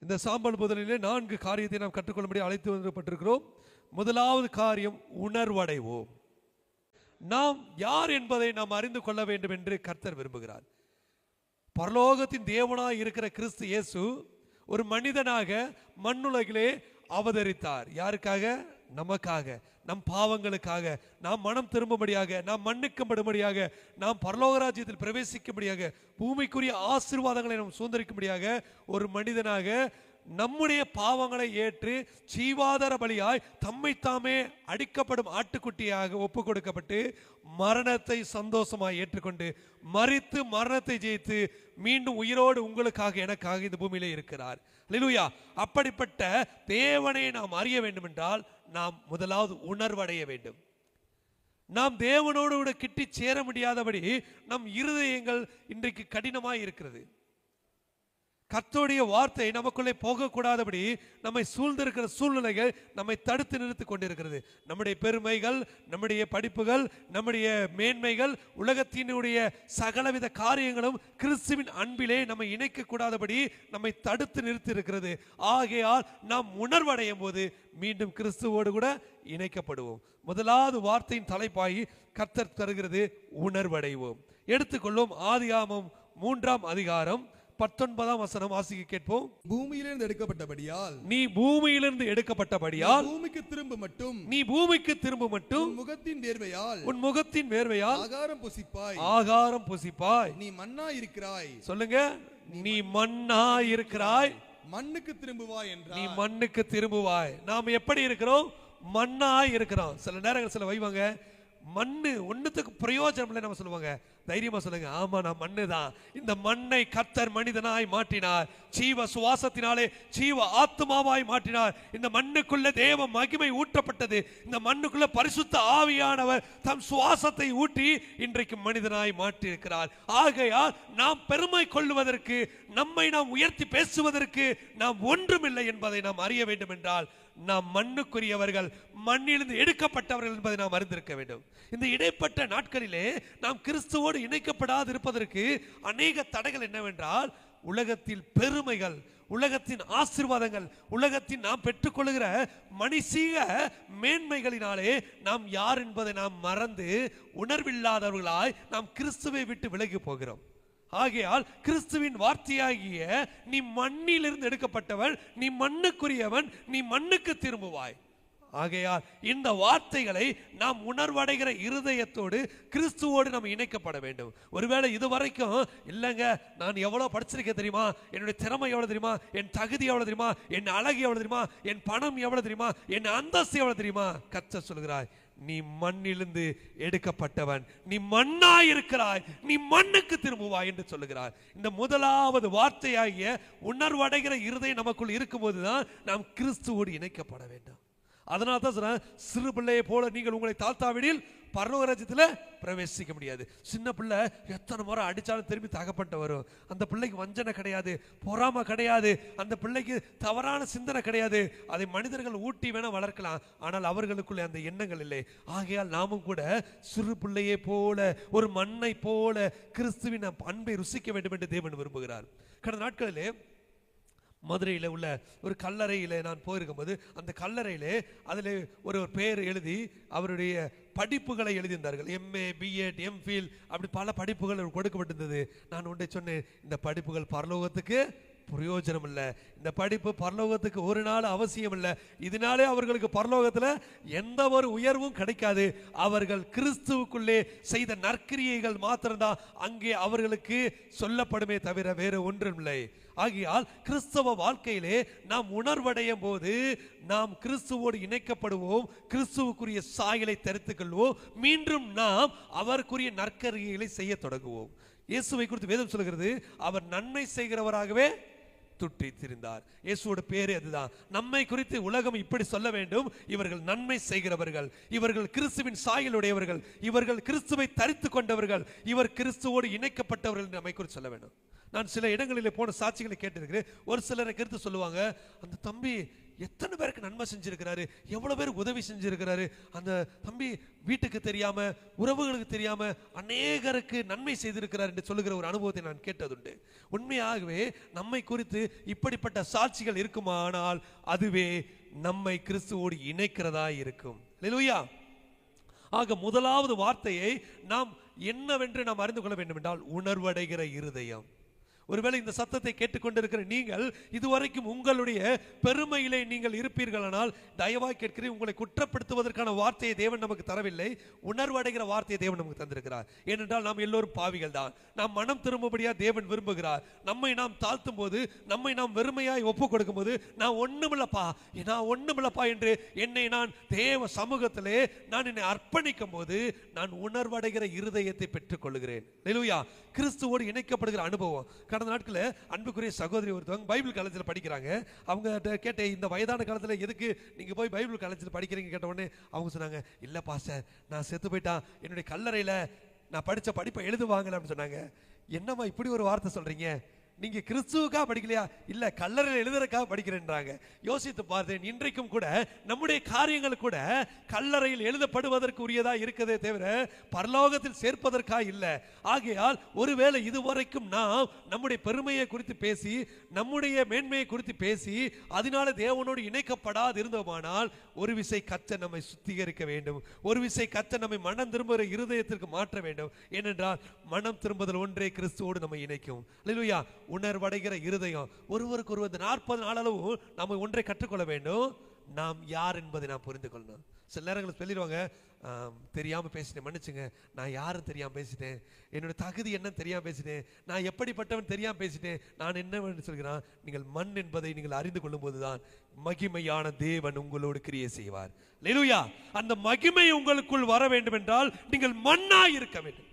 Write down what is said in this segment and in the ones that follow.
இந்த சாம்பல் முதலிலே 4 காரியத்தை நாம் கற்றுக்கொள்ளும்படி அழைத்து வரப்பட்டிருக்கிறோம். முதலாவது காரியம், உணர்வடைவோம். நாம் யார் என்பதை நாம் அறிந்து கொள்ள வேண்டும் என்று கர்த்தர் விரும்புகிறார். பரலோகத்தின் தேவனாய் இருக்கிற கிறிஸ்து இயேசு ஒரு மனிதனாக மண்ணுலகிலே அவதரித்தார். யாருக்காக? நமக்காக, நம் பாவங்களுக்காக, நாம் மனம் திரும்பும்படியாக, நாம் மன்னிக்கப்படும்படியாக, நாம் பரலோக ராஜ்யத்தில் பிரவேசிக்கும்படியாக, பூமிக்குரிய ஆசீர்வாதங்களை நாம் சுதந்திரிக்கும்படியாக ஒரு மனிதனாக நம்முடைய பாவங்களை ஏற்று ஜீவாதார பலியாய் தம்மை தாமே அடிக்கப்படும் ஆட்டுக்குட்டியாக ஒப்பு கொடுக்கப்பட்டு மரணத்தை சந்தோஷமாய் ஏற்றுக்கொண்டு மரித்து மரணத்தை ஜெயித்து மீண்டும் உயிரோடு உங்களுக்காக எனக்காக இந்த பூமியிலே இருக்கிறார். அல்லேலூயா. அப்படிப்பட்ட தேவனை நாம் அறிய வேண்டும் என்றால் நாம் முதலாவது உணர்வடைய வேண்டும். நாம் தேவனோடு கூட கிட்டி சேர முடியாதபடி நம் இருதயங்கள் இன்றைக்கு கடினமாய் இருக்கிறது. கர்த்தருடைய வார்த்தை நமக்குள்ளே போகக்கூடாதபடி நம்மை சூழ்ந்திருக்கிற சூழ்நிலைகள் நம்மை தடுத்து நிறுத்திக் கொண்டிருக்கிறது. நம்முடைய பெருமைகள், நம்முடைய படிப்புகள், நம்முடைய மேன்மைகள், உலகத்தினுடைய சகலவித காரியங்களும் கிறிஸ்துவின் அன்பிலே நம்மை இணைக்க கூடாதபடி நம்மை தடுத்து நிறுத்தி இருக்கிறது. ஆகையால் நாம் உணர்வடையும் போது மீண்டும் கிறிஸ்துவோடு கூட இணைக்கப்படுவோம். முதலாவது வார்த்தையின் தலைப்பாய் கர்த்தர் தருகிறது, உணர்வடைவோம். எடுத்துக்கொள்ளும் ஆதியாகமம் 3ஆம் அதிகாரம் 19ஆம் வசனம் வாசிக்க கேட்போம். பூமியிலிருந்து எடுக்கப்பட்டபடியால் நீ பூமியிலிருந்து எடுக்கப்பட்டபடியால் பூமிக்கு திரும்ப மட்டும் நீ பூமிக்கு திரும்ப மட்டும் உன் முகத்தின் வேர்வையால் உன் முகத்தின் வேர்வையால் ஆகாரம் புசிப்பாய் ஆகாரம் புசிப்பாய். நீ மண்ணா இருக்கிறாய். சொல்லுங்க, நீ மண்ணா இருக்கிறாய், மண்ணுக்கு திரும்புவாய் என்றார். நீ மண்ணுக்கு திரும்புவாய். நாம் எப்படி இருக்கிறோம்? மண்ணாய் இருக்கிறோம். சில நேரங்கள் சில வைவாங்க, மண்ணு ஒண்ணுத்துக்கு பிரயோஜனம் இல்லை நம்ம சொல்லுவாங்க. தைரியமா சொல்லுங்க, ஆமா நான் மண்ணு தான். இந்த மண்ணை கர்த்தர் மனிதனாய் மாற்றினார், ஜீவ சுவாசத்தினாலே ஜீவ ஆத்மாவாய் மாற்றினார். இந்த மண்ணுக்குள்ள தேவ மகிமை ஊற்றப்பட்டது. இந்த மண்ணுக்குள்ள பரிசுத்த ஆவியானவர் தம் சுவாசத்தை ஊற்றி இன்றைக்கு மனிதனாய் மாற்றி இருக்கிறார். ஆகையால் நாம் பெருமை கொள்வதற்கு, நம்மை நாம் உயர்த்தி பேசுவதற்கு நாம் ஒன்றுமில்லை என்பதை நாம் அறிய வேண்டும் என்றால் நாம் மண்ணுக்குரியவர்கள், மண்ணிலிருந்து எடுக்கப்பட்டவர்கள் என்பதை நாம் அறிந்திருக்க வேண்டும். இந்த இடைப்பட்ட நாட்களிலே நாம் கிறிஸ்துவோடு இணைக்கப்படாது இருப்பதற்கு அநேக தடைகள் என்னவென்றால், உலகத்தில் பெருமைகள், உலகத்தின் ஆசீர்வாதங்கள், உலகத்தின் நாம் பெற்றுக்கொள்கிற மனுஷீக மேன்மைகளினாலே நாம் யார் என்பதை நாம் மறந்து உணர்வில்லாதவர்களாய் நாம் கிறிஸ்துவை விட்டு விலகி போகிறோம். ஆகையால் கிறிஸ்துவின் வார்த்தையாகிய நீ மண்ணிலிருந்து எடுக்கப்பட்டவன், நீ மண்ணுக்குரியவன், நீ மண்ணுக்கு திரும்புவாய். ஆகையால் இந்த வார்த்தைகளை நாம் உணர்வடைகிற இருதயத்தோடு கிறிஸ்துவோடு நாம் இணைக்கப்பட வேண்டும். ஒருவேளை இதுவரைக்கும் இல்லைங்க, நான் எவ்வளோ படிச்சிருக்கேன் தெரியுமா, என்னுடைய திறமை எவ்வளோ தெரியுமா, என் தகுதி எவ்வளோ தெரியுமா, என் அழகு எவ்வளோ தெரியுமா, என் பணம் எவ்வளோ தெரியுமா, என் அந்தஸ்து எவ்வளோ தெரியுமா, கர்த்தர் சொல்கிறாய், நீ மண்ணிலிருந்து எடுக்கப்பட்டவன், நீ மண்ணாய் இருக்கிறாய், நீ மண்ணுக்கு திரும்புவாய் என்று சொல்லுகிறார். இந்த முதலாவது வார்த்தையாகிய உணர்வடைகிற இருதயம் நமக்குள் இருக்கும்போதுதான் நாம் கிறிஸ்துவோடு இணைக்கப்பட வேண்டும். அதனால தான் சொல்றேன், சிறு பிள்ளையை போல நீங்கள் உங்களை தாழ்த்தாவிடில் பரலோக ராஜ்யத்தில் பிரவேசிக்க முடியாது. சின்ன பிள்ளை எத்தனை முறை அடித்தாலும் திரும்பி தகப்பட்டு வரும். அந்த பிள்ளைக்கு வஞ்சனை கிடையாது, பொறாமை கிடையாது, அந்த பிள்ளைக்கு தவறான சிந்தனை கிடையாது. அதை மனிதர்கள் ஊட்டி வேணா வளர்க்கலாம், ஆனால் அவர்களுக்குள்ளே அந்த எண்ணங்கள் இல்லை. ஆகையால் நாமும் கூட சிறு பிள்ளையை போல, ஒரு மண்ணை போல கிறிஸ்துவின் அன்பை ருசிக்க வேண்டும் என்று தேவன் விரும்புகிறார். கடந்த நாட்களிலே மதுரையில் உள்ள ஒரு கல்லறையில் நான் போயிருக்கும் போது, அந்த கல்லறையிலே அதில் ஒரு பேர் எழுதி அவருடைய படிப்புகளை எழுதியிருந்தார்கள். எம்ஏ, பிஎட், எம்ஃபில், அப்படி பல படிப்புகள் கொடுக்கப்பட்டிருந்தது. நான் ஒன்றை சொன்னேன், இந்த படிப்புகள் பரலோகத்துக்கு பிரயோஜனம் இல்லை, இந்த படிப்பு பரலோகத்துக்கு ஒரு நாள் அவசியம் இல்லை, இதனாலே அவர்களுக்கு பரலோகத்தில் எந்த ஒரு உயர்வும் கிடைக்காது. அவர்கள் கிறிஸ்துவுக்குள்ளே செய்த நற்கிரியைகள் மாத்திரம்தான் அங்கே அவர்களுக்கு சொல்லப்படுமே தவிர வேறு ஒன்றும் இல்லை. ஆகையால் கிறிஸ்தவ வாழ்க்கையிலே நாம் உணர்வடையும் போது நாம் கிறிஸ்துவோடு இணைக்கப்படுவோம், கிறிஸ்துவுக்குரிய சாயலை தரித்துக் கொள்வோம், மீண்டும் நாம் அவருக்குரிய நற்கரிகளை செய்ய தொடங்குவோம். இயேசுவை குறித்து வேதம் சொல்கிறது, அவர் நன்மை செய்கிறவராகவே துட்டி திரிந்தார். இயேசுவோட பேரே அதுதான். நம்மை குறித்து உலகம் இப்படி சொல்ல வேண்டும், இவர்கள் நன்மை செய்கிறவர்கள், இவர்கள் கிறிஸ்துவின் சாயலுடையவர்கள், இவர்கள் கிறிஸ்துவை தரித்து கொண்டவர்கள், இவர் கிறிஸ்துவோடு இணைக்கப்பட்டவர்கள் நம்மை குறித்து சொல்ல வேண்டும். நான் சில இடங்களில் போன சாட்சிகளை கேட்டிருக்கிறேன். ஒரு சிலரை கருத்து சொல்லுவாங்க, அந்த தம்பி எத்தனை பேருக்கு நன்மை செஞ்சிருக்கிறாரு, எவ்வளவு பேருக்கு உதவி செஞ்சிருக்கிறாரு. அந்த தம்பி வீட்டுக்கு தெரியாம, உறவுகளுக்கு தெரியாம அநேகருக்கு நன்மை செய்திருக்கிறார் என்று சொல்லுகிற ஒரு அனுபவத்தை நான் கேட்டதுண்டு. உண்மையாகவே நம்மை குறித்து இப்படிப்பட்ட சாட்சிகள் இருக்குமானால் அதுவே நம்மை கிறிஸ்துவோடு இணைக்கிறதா இருக்கும். அல்லேலூயா. ஆக முதலாவது வார்த்தையை நாம் என்னவென்று நாம் அறிந்து கொள்ள வேண்டும் என்றால் உணர்வடைகிற இருதயம். ஒருவேளை இந்த சத்தத்தை கேட்டுக்கொண்டிருக்கிற நீங்கள் இதுவரைக்கும் உங்களுடைய பெருமையிலே நீங்கள் இருப்பீர்களானால் தயவாய் கேட்கிறேன், உங்களை குற்றப்படுத்துவதற்கான வார்த்தையை தேவன் நமக்கு தரவில்லை, உணர்வடைகிற வார்த்தையை தேவன் நமக்கு தந்திருக்கிறார். ஏனென்றால் நாம் எல்லோரும் பாவிகள் தான். நாம் மனம் திரும்பும்படியா தேவன் விரும்புகிறார். நம்மை நாம் தாழ்த்தும் போது, நம்மை நாம் வெறுமையாய் ஒப்பு கொடுக்கும் போது, நான் ஒண்ணுமில்லப்பா என்று என்னை நான் தேவ சமூகத்திலே நான் என்னை அர்ப்பணிக்கும் போது நான் உணர்வடைகிற இருதயத்தை பெற்றுக் கொள்கிறேன். அல்லேலூயா. கிறிஸ்துவோடு இணைக்கப்படுகிற அனுபவம். கடந்த நாட்களில் அன்புக்குரிய சகோதரி ஒருத்தவங்க பைபிள் காலேஜில் படிக்கிறாங்க. அவங்க கேட்ட இந்த வயதான காலத்தில் எதுக்கு நீங்கள் போய் பைபிள் காலேஜில் படிக்கிறீங்க கேட்ட உடனே அவங்க சொன்னாங்க, இல்லை பாஸ்டர் நான் செத்து போயிட்டான், என்னுடைய கல்லறையில் நான் படித்த படிப்பை எழுதுவாங்களான்னு சொன்னாங்க. என்னம்மா இப்படி ஒரு வார்த்தை சொல்கிறீங்க, நீங்க கிறிஸ்துவுக்காக படிக்கலையா? இல்ல கல்லறையில் எழுதுறதுக்காக படிக்கிறேன்றாங்க. யோசித்து பார்த்தேன், இன்றைக்கும் கூட நம்முடைய காரியங்கள் கூட கல்லறையில் எழுதப்படுவதற்கு உரியதா இருக்கதே தவிர பரலோகத்தில் சேர்ப்பதற்காக இல்லை. ஆகையால் ஒருவேளை இதுவரைக்கும் நாம் நம்முடைய பெருமையை குறித்து பேசி, நம்முடைய மேன்மையை குறித்து பேசி, அதனால தேவனோடு இணைக்கப்படாது இருந்தோமானால் ஒரு விசை கர்த்தர் நம்மை சுத்திகரிக்க வேண்டும். ஒரு விசை கர்த்தர் நம்மை மனம் திரும்புகிற இருதயத்திற்கு மாற்ற வேண்டும். ஏனென்றால் மனம் திரும்புதல் ஒன்றே கிறிஸ்துவோடு நம்மை இணைக்கும். அல்லேலூயா. உணர்வடைகிற இருதயம். ஒருவருக்கு ஒருவர் 40 நாளளவு நம்ம ஒன்றை கற்றுக்கொள்ள வேண்டும், நாம் யார் என்பதை நாம் புரிந்து கொள்ளணும். சில நேரங்களில் சொல்லிடுவாங்க, தெரியாம பேசிட்டேன், மன்னிச்சுங்க, நான் யாரும் தெரியாம பேசிட்டேன், என்னோட தகுதி என்ன தெரியாம பேசிட்டேன், நான் எப்படிப்பட்டவன் தெரியாம பேசிட்டேன். நான் என்ன சொல்கிறான், நீங்கள் மண் என்பதை நீங்கள் அறிந்து கொள்ளும் போதுதான் மகிமையான தேவன் உங்களோடு கிரியை செய்வார். அல்லேலூயா. அந்த மகிமை உங்களுக்குள் வர வேண்டும் என்றால் நீங்கள் மண்ணாய் இருக்க வேண்டும்.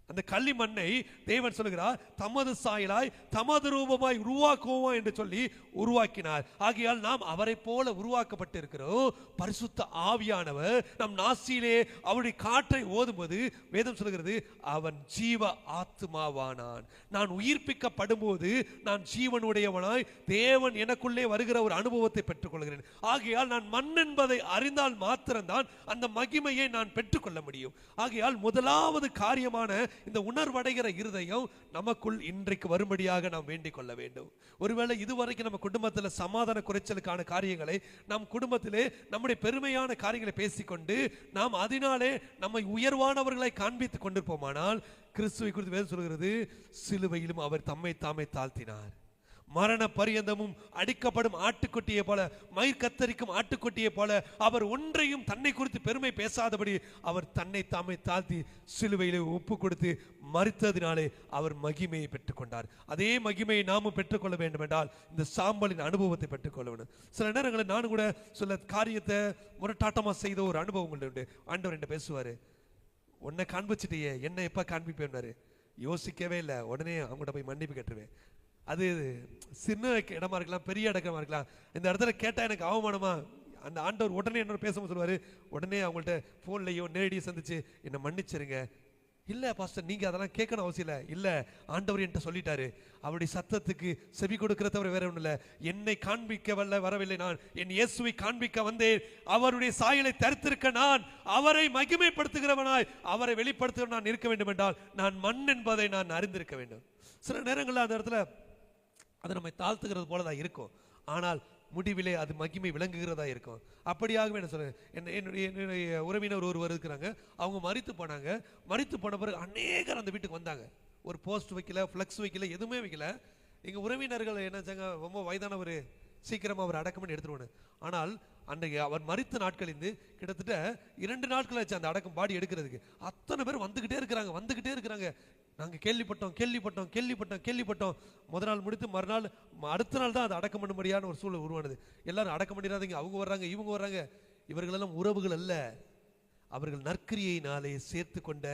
அந்த களி மண்ணை தேவன் சொல்லுகிறார், தமது சாயலாய் தமது ரூபமாய் உருவாக்குவோம் என்று சொல்லி உருவாக்கினார். ஆகையால் நாம் அவரை போல உருவாக்கப்பட்டு இருக்கிறோம். பரிசுத்த ஆவியானவர் நம் நாசியிலே அவருடைய காற்றை ஓதும்போது வேதம் சொல்லுகிறது, அவன் ஜீவ ஆத்மாவானான். நான் உயிர்ப்பிக்கப்படும் போது நான் ஜீவனுடையவனாய் தேவன் எனக்குள்ளே வருகிற ஒரு அனுபவத்தை பெற்றுக் கொள்கிறேன். ஆகையால் நான் மண் என்பதை அறிந்தால் மாத்திரம்தான் அந்த மகிமையை நான் பெற்றுக்கொள்ள முடியும். ஆகையால் முதலாவது காரியமான இந்த உணர்வடைகிற இருதயம் நமக்குள் இன்றைக்கு வரும்படியாக நாம் வேண்டிக் கொள்ள வேண்டும். ஒருவேளை இதுவரைக்கும் நம்ம குடும்பத்தில் சமாதான குறைச்சலுக்கான காரியங்களை, நம் குடும்பத்திலே நம்முடைய பெருமையான காரியங்களை பேசிக்கொண்டு நாம் அதனாலே நம்மை உயர்வானவர்களை காண்பித்துக் கொண்டிருப்போமானால், கிறிஸ்துவை குறித்து வேதம் சொல்கிறது, சிலுவையிலும் அவர் தம்மை தாமே தாழ்த்தினார், மரண பரியந்தமும் அடிக்கப்படும் ஆட்டுக்குட்டியை போல, மயிர் கத்தரிக்கும் ஆட்டுக்குட்டியை போல அவர் ஒன்றையும் தன்னை குறித்து பெருமை பேசாதபடி அவர் தன்னை தாமே தாழ்த்தி சிலுவையிலே ஒப்பு கொடுத்து மரித்ததினாலே அவர் மகிமையை பெற்றுக்கொண்டார். அதே மகிமையை நாமும் பெற்றுக்கொள்ள வேண்டும் என்றால் இந்த சாம்பலின் அனுபவத்தை பெற்றுக்கொள்ள வேண்டும். சில நேரங்களில் நானும் கூட சில காரியத்தை முரட்டாட்டமா செய்த ஒரு அனுபவம் உண்டு. ஆண்டவர் என்ன பேசுவாரு, உன்னை காண்பிச்சிட்டியே, என்ன எப்ப காண்பிப்பேன்னாரு. யோசிக்கவே இல்லை, உடனே அவங்கள்ட்ட போய் மன்னிப்பு கேட்டுருவேன். அது சின்ன இடமா இருக்கலாம், பெரிய இடமா இருக்கலாம். இந்த இடத்துல கேட்டால் எனக்கு அவமானமா, அந்த ஆண்டவர் உடனே என்ன பேசும்போது சொல்லுவார், உடனே அவங்கள்ட்ட ஃபோன்லையோ நேரடியாக சந்திச்சு என்னை மன்னிச்சிருங்க. இல்லை பாஸ்டர் நீங்கள் அதெல்லாம் கேட்கணும் அவசியம் இல்லை. இல்லை, ஆண்டவர் என்கிட்ட சொல்லிட்டாரு, அவருடைய சத்தத்துக்கு செவி கொடுக்கிற தவிர வேற ஒன்றும் இல்லை. என்னை காண்பிக்க வரவில்லை, நான் என் இயேசுவை காண்பிக்க வந்தேன். அவருடைய சாயலை தரித்திருக்க நான் அவரை மகிமைப்படுத்துகிறவனாய், அவரை வெளிப்படுத்துகிற நான் இருக்க வேண்டும் என்றால் நான் மண் என்பதை நான் அறிந்திருக்க வேண்டும். சில நேரங்களில் அந்த இடத்துல அது நம்மை தாழ்த்துகிறது போலதான் இருக்கும், ஆனால் முடிவிலே அது மகிமை விளங்குகிறதா இருக்கும். அப்படியாகவே என்ன சொல்றேன், என்னுடைய உறவினர் ஒருவர் இருக்கிறாங்க, அவங்க மரித்து போனாங்க. மரித்து போன பிறகு அநேகர் அந்த வீட்டுக்கு வந்தாங்க. ஒரு போஸ்ட் வைக்கல, ஃப்ளெக்ஸ் வைக்கல, எதுவுமே வைக்கல. எங்கள் உறவினர்கள் என்ன செஞ்சாங்க, ரொம்ப வயதானவர், சீக்கிரமாக அவர் அடக்கம் பண்ணி எடுத்துருவானு. ஆனால் அன்றைக்கு அவர் மரித்த நாட்களிலிருந்து கிட்டத்தட்ட 2 நாட்கள் ஆச்சு அந்த அடக்கம் பாடி எடுக்கிறதுக்கு. அத்தனை பேர் வந்துகிட்டே இருக்கிறாங்க. நாங்கள் கேள்விப்பட்டோம். முதல் நாள் முடித்து மறுநாள் அடுத்த நாள் தான் அதை அடக்கம் பண்ண முடியாத ஒரு சூழல் உருவானது. எல்லாரும் அடக்கம் பண்ணிடாதீங்க, அவங்க வர்றாங்க, இவங்க வர்றாங்க. இவர்களெல்லாம் உறவுகள் அல்ல, அவர்கள் நற்கிரியினாலே சேர்த்து கொண்ட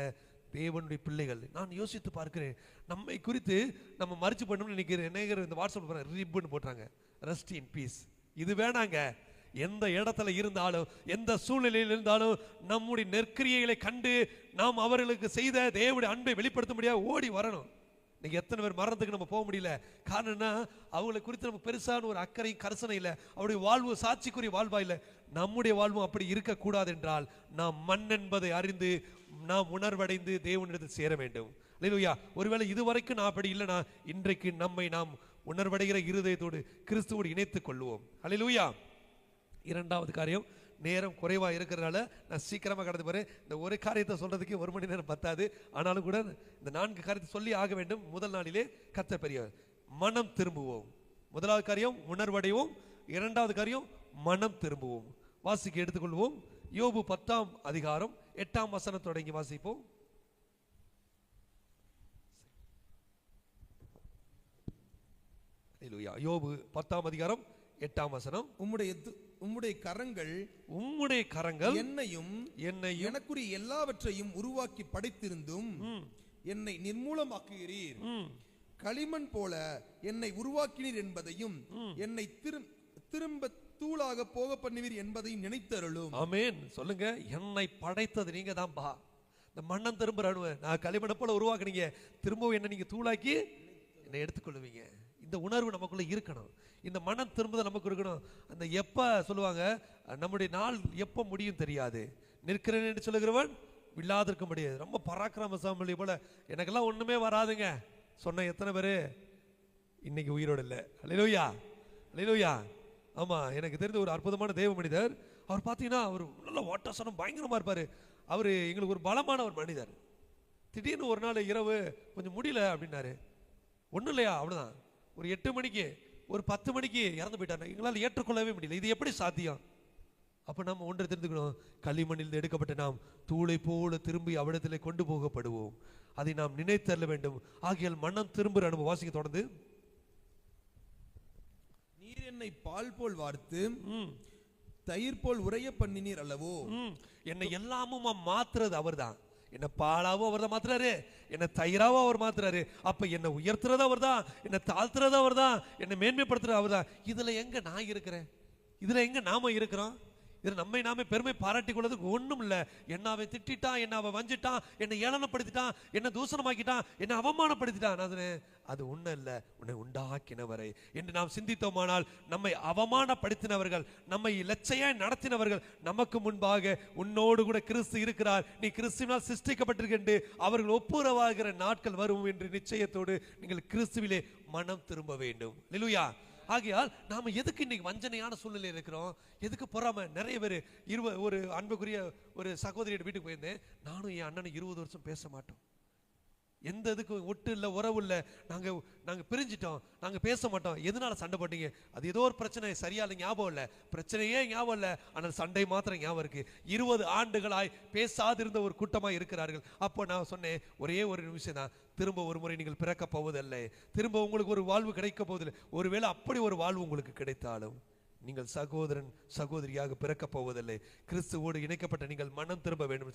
தேவனுடைய பிள்ளைகள். நான் யோசித்து பார்க்கிறேன், நம்மை குறித்து நம்ம மறிச்சு பண்ணணும்னு நினைக்கிறேன். என்ன இந்த வாட்ஸ்அப் ரிப்புன்னு போட்டாங்க, ரெஸ்ட் இன் பீஸ். இது வேணாங்க. எந்த இடத்துல இருந்தாலும், எந்த சூழ்நிலையில் இருந்தாலும் நம்முடைய நெற்கிரியைகளை கண்டு நாம் அவர்களுக்கு செய்த தேவனுடைய அன்பை வெளிப்படுத்த முடியாது ஓடி வரணும். இன்னைக்கு எத்தனை பேர் மரணத்துக்கு நம்ம போக முடியல? காரணம் என்ன? அவங்களை குறித்து நம்ம பெருசான ஒரு அக்கறையும் கரிசனை இல்லை. அவருடைய வாழ்வு சாட்சிக்குரிய வாழ்வா இல்லை. நம்முடைய வாழ்வும் அப்படி இருக்கக்கூடாது என்றால் நாம் மண் என்பதை அறிந்து நாம் உணர்வடைந்து தேவனிடத்தில் சேர வேண்டும். அல்லேலூயா. ஒருவேளை இதுவரைக்கும் நான் அப்படி இல்லைனா இன்றைக்கு நம்மை நாம் உணர்வடைகிற இருதயத்தோடு கிறிஸ்துவோடு இணைத்துக் கொள்வோம். அல்லேலூயா. இரண்டாவது காரியம், நேரம் குறைவா இருக்கிறதுனால நான் சீக்கிரமா கடந்து போறேன். இந்த ஒரு காரியத்தை சொல்றதுக்கு 1 மணி நேரம் பத்தாது. ஆனாலும் கூட இந்த 4 காரியத்தை சொல்லி ஆக வேண்டும். முதல் நாளிலே கர்த்தர் பெரியவர். மனம் திரும்புவோம். முதலாவது காரியம் உணர்வடைவோம். இரண்டாவது காரியம் மனம் திரும்புவோம். வாசிக்க எடுத்துக்கொள்வோம். யோபு 10ஆம் அதிகாரம் 8ஆம் வசனம் தொடங்கி வாசிப்போம். யோபு 10ஆம் அதிகாரம் 8ஆம் வசனம். உம்முடைய கரங்கள் என்னையும் எனக்குரிய எல்லாவற்றையும் உருவாக்கி படைத்திருந்தும் என்னை நிர்மூலமாக்குகிறீர். களிமண் போல என்னை உருவாக்கினீர் என்பதையும் என்னை திரும்ப தூளாக போக பண்ணுவீர் என்பதையும் நினைத்தருளும். ஆமென். சொல்லுங்க, என்னை படைத்தது நீங்க தான்பா. இந்த மண்ணம் திரும்ப நான் களிமண் போல உருவாக்குனீங்க, திரும்பவும் என்ன நீங்க தூளாக்கி என்னை எடுத்துக்கொள்ளுவீங்க. இந்த உணர்வு நமக்குள்ள இருக்கணும். இந்த மனம் திரும்புதல் நமக்கு இருக்கணும். அந்த எப்ப சொல்லுவாங்க, நம்முடைய நாள் எப்ப முடியும் தெரியாது, நிற்கிறேன் என்று சொல்லுகிறவன் விழாதிருக்க முடியாது. ரொம்ப பராக்கிரமசாலி போல எனக்கெல்லாம் ஒண்ணுமே வராதுங்க சொன்ன எத்தனை பேரு இன்னைக்கு உயிரோடு இல்லை? அல்லேலூயா, அல்லேலூயா. ஆமா, எனக்கு தெரிந்த ஒரு அற்புதமான தேவ மனிதர். அவர் பார்த்தீங்கன்னா அவர் நல்ல ஓட்டாசனம் பயங்கரமா இருப்பாரு. அவர் எங்களுக்கு ஒரு பலமான ஒரு மனிதர். திடீர்னு ஒரு நாள் இரவு கொஞ்சம் முடியல அப்படின்னாரு. ஒன்றும் இல்லையா, அவ்வளோதான். ஒரு 8 மணிக்கு ஒரு 10 மணிக்கு இறந்து போயிட்டாரு. எங்களால் ஏற்றுக்கொள்ளவே முடியல. இது எப்படி சாத்தியம்? அப்போ நம்ம ஒன்றை தெரிந்துக்கணும். களிமண்ணில் எடுக்கப்பட்ட நாம் தூளை போல திரும்பி அவ்விடத்திலே கொண்டு போகப்படுவோம். அதை நாம் நினைத்தள்ள வேண்டும். ஆகையால் மனம் திரும்புகிற அனுபவம். வாசிக்க தொடர்ந்து. நீர் என்னை பால் போல் வார்த்து தயிர் போல் உறைய பண்ணினீர் அல்லவோ. என்னை எல்லாமும் மாத்துறது அவர் தான். என்ன பாலாவோ அவர் தான் மாத்துறாரு, என்ன தயிராவோ அவர் மாத்துறாரு. அப்ப என்ன உயர்த்துறது அவர் தான், என்ன தாழ்த்துறது அவர் தான், என்ன மேன்மைப்படுத்துறது அவர் தான். இதுல எங்க நான் இருக்கிறேன்? இதுல எங்க நாம இருக்கிறோம்? இது நம்மை நாமே பெருமை பாராட்டிக் கொள்வதற்கு ஒண்ணும் இல்லை. என்ன அவன் திட்டான், என்ன அவன் வஞ்சிட்டான், என்னை ஏளனப்படுத்திட்டான், என்ன தூசணமாக்கிட்டான், என்ன அவமானப்படுத்திட்டான், அது ஒன்றும் இல்லை, உன்னை உண்டாக்கினவரை என்று நாம் சிந்தித்தோமானால் நம்மை அவமானப்படுத்தினவர்கள், நம்மை லட்சையாய் நடத்தினவர்கள் நமக்கு முன்பாக உன்னோடு கூட கிறிஸ்து இருக்கிறார், நீ கிறிஸ்துவினால் சிருஷ்டிக்கப்பட்டிருக்கின்ற அவர்கள் ஒப்புரவாகிற நாட்கள் வரும் என்று நிச்சயத்தோடு நீங்கள் கிறிஸ்துவிலே மனம் திரும்ப வேண்டும். அல்லேலூயா. ஆகையால் நாம எதுக்கு இன்னைக்கு வஞ்சனையான சூழ்நிலை இருக்கிறோம்? எதுக்கு பொறாம? நிறைய பேர் ஒரு அன்புக்குரிய ஒரு சகோதரியோட வீட்டுக்கு போயிருந்தேன். நானும் என் அண்ணனும் 20 வருஷம் பேச மாட்டோம். எந்த இதுக்கு ஒட்டு இல்லை, உறவு இல்லை. நாங்கள் பிரிஞ்சிட்டோம், நாங்கள் பேச மாட்டோம். எதனால சண்டை போட்டீங்க? அது ஏதோ ஒரு பிரச்சனை, சரியா இல்லை, ஞாபகம் இல்லை. பிரச்சனையே ஞாபகம் இல்லை, ஆனால் சண்டை மாத்திரம் ஞாபகம் இருக்கு. 20 ஆண்டுகளாய் பேசாதிருந்த ஒரு கூட்டமாக இருக்கிறார்கள். அப்போ நான் சொன்னேன், ஒரே ஒரு நிமிஷம் தான், திரும்ப ஒரு முறை நீங்கள் பிறக்க போவதில்லை, திரும்ப உங்களுக்கு ஒரு வாழ்வு கிடைக்க போவதில்லை. ஒருவேளை அப்படி ஒரு வாழ்வு உங்களுக்கு கிடைத்தாலும் நீங்கள் சகோதரன் சகோதரியாக பிறக்க போவதில்லை. கிறிஸ்துவோடு இணைக்கப்பட்ட நீங்கள் மனம் திரும்ப வேண்டும்.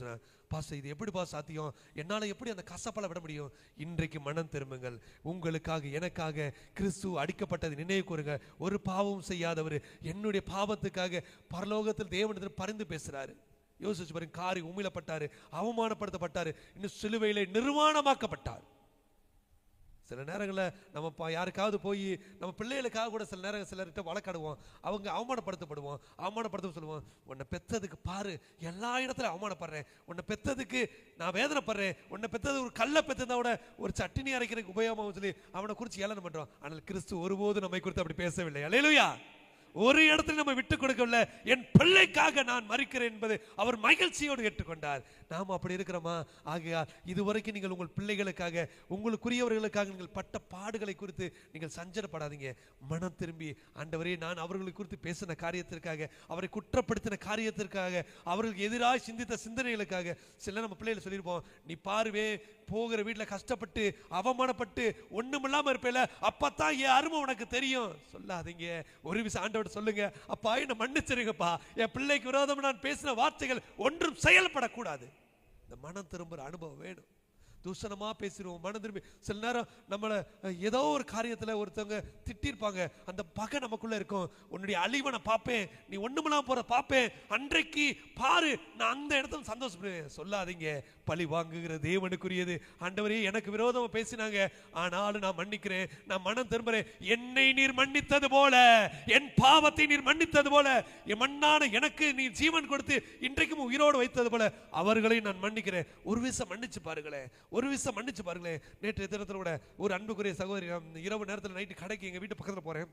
பாச இது எப்படிப்பா சாத்தியம்? என்னால் எப்படி அந்த கசப்பால விட முடியும்? இன்றைக்கு மனம் திரும்புங்கள். உங்களுக்காக எனக்காக கிறிஸ்து அடிக்கப்பட்டது நினைவு கூறுங்க. ஒரு பாவம் செய்யாதவர் என்னுடைய பாவத்துக்காக பரலோகத்தில் தேவனிடத்தில் பரிந்து பேசுறாரு. யோசிச்சு பாருங்க. காரி உமிழப்பட்டாரு, அவமானப்படுத்தப்பட்டாரு, இன்னும் சிலுவையிலே நிர்வாணமாக்கப்பட்டார். சில நேரங்களில் நம்ம யாருக்காவது போய் நம்ம பிள்ளைகளுக்காக கூட சில நேரம் சிலர்கிட்ட வழக்காடுவோம். அவங்க அவமானப்படுத்த சொல்லுவோம். உன்னை பெற்றதுக்கு பாரு, எல்லா இடத்துல அவமானப்படுறேன், உன்னை பெற்றதுக்கு நான் வேதனைப்படுறேன், உன்னை பெற்றது ஒரு கல்லை பெற்றதா விட ஒரு சட்டினி அரைக்கிறதுக்கு உபயோகமாகவும் சொல்லி அவனை குறித்து ஏளனம் பண்றோம். ஆனால் கிறிஸ்து ஒருபோது நம்மை குறித்து அப்படி பேசவில்லை. அல்லேலூயா. ஒரு இடத்துல நம்ம விட்டு கொடுக்கவில்லை. என் பிள்ளைக்காக நான் மரிக்கிறேன் என்பது அவர் மகிழ்ச்சியோடு ஏற்றுக்கொண்டார். நாம் அப்படி இருக்கிறோமா? ஆகையால் இதுவரைக்கும் நீங்கள் உங்கள் பிள்ளைகளுக்காக, உங்களுக்குரியவர்களுக்காக நீங்கள் பட்ட பாடுகளை குறித்து நீங்கள் சஞ்சலப்படாதீங்க. மனம் திரும்பி, ஆண்டவரே, நான் அவர்களை குறித்து பேசின காரியத்திற்காக, அவரை குற்றப்படுத்தின காரியத்திற்காக, அவர்களுக்கு எதிராக சிந்தித்த சிந்தனைகளுக்காக, சில நம்ம பிள்ளைகளை சொல்லியிருப்போம், நீ பாருவே போகிற வீட்டில் கஷ்டப்பட்டு அவமானப்பட்டு ஒண்ணுமில்லாம இருப்பேல, அப்பத்தான் என் அருமை உனக்கு தெரியும். சொல்லாதீங்க. ஒரு விஷயம் ஆண்டவர்கிட்ட சொல்லுங்க, அப்பா என்ன மன்னிச்சிருங்கப்பா, என் பிள்ளைக்கு விரோதம் நான் பேசின வார்த்தைகள் ஒன்றும் செயல்படக்கூடாது. இந்த மனம் திரும்புற அனுபவம் வேணும். தூஷணமா பேசிடுவோம். மனம் திரும்பி சில நேரம் நம்மளை ஏதோ ஒரு காரியத்துல ஒருத்தவங்க திட்டிருப்பாங்க, அந்த பகை நமக்குள்ள இருக்கும். உன்னுடைய அழிவை நான் பார்ப்பேன், நீ ஒண்ணுமெல்லாம் போற பார்ப்பேன், அன்றைக்கு பாரு நான் அந்த இடத்துல சந்தோஷப்படுவேன். சொல்லாதீங்க, பழி வாங்குகிற தேவனுக்குரியது. ஆண்டவரே எனக்கு விரோதமா பேசினாங்க, ஆனாலும் நான் மன்னிக்கிறேன், நான் மனம் திரும்புறேன். என்னை நீர் மன்னித்தது போல, என் பாவத்தை நீர் மன்னித்தது போல, என் மண்ணான எனக்கு நீர் ஜீவன் கொடுத்து இன்றைக்கும் உயிரோடு வைத்தது போல அவர்களை நான் மன்னிக்கிறேன். ஒரு விஷயம் மன்னிச்சு பாருங்களேன், ஒரு விஷயம் மன்னிச்சு பாருங்களேன். நேற்று தினத்தில் கூட ஒரு அன்புக்குரிய சகோதரி, இரவு நேரத்தில் நைட்டு கடைக்கு எங்க வீட்டு பக்கத்தில் போறேன்.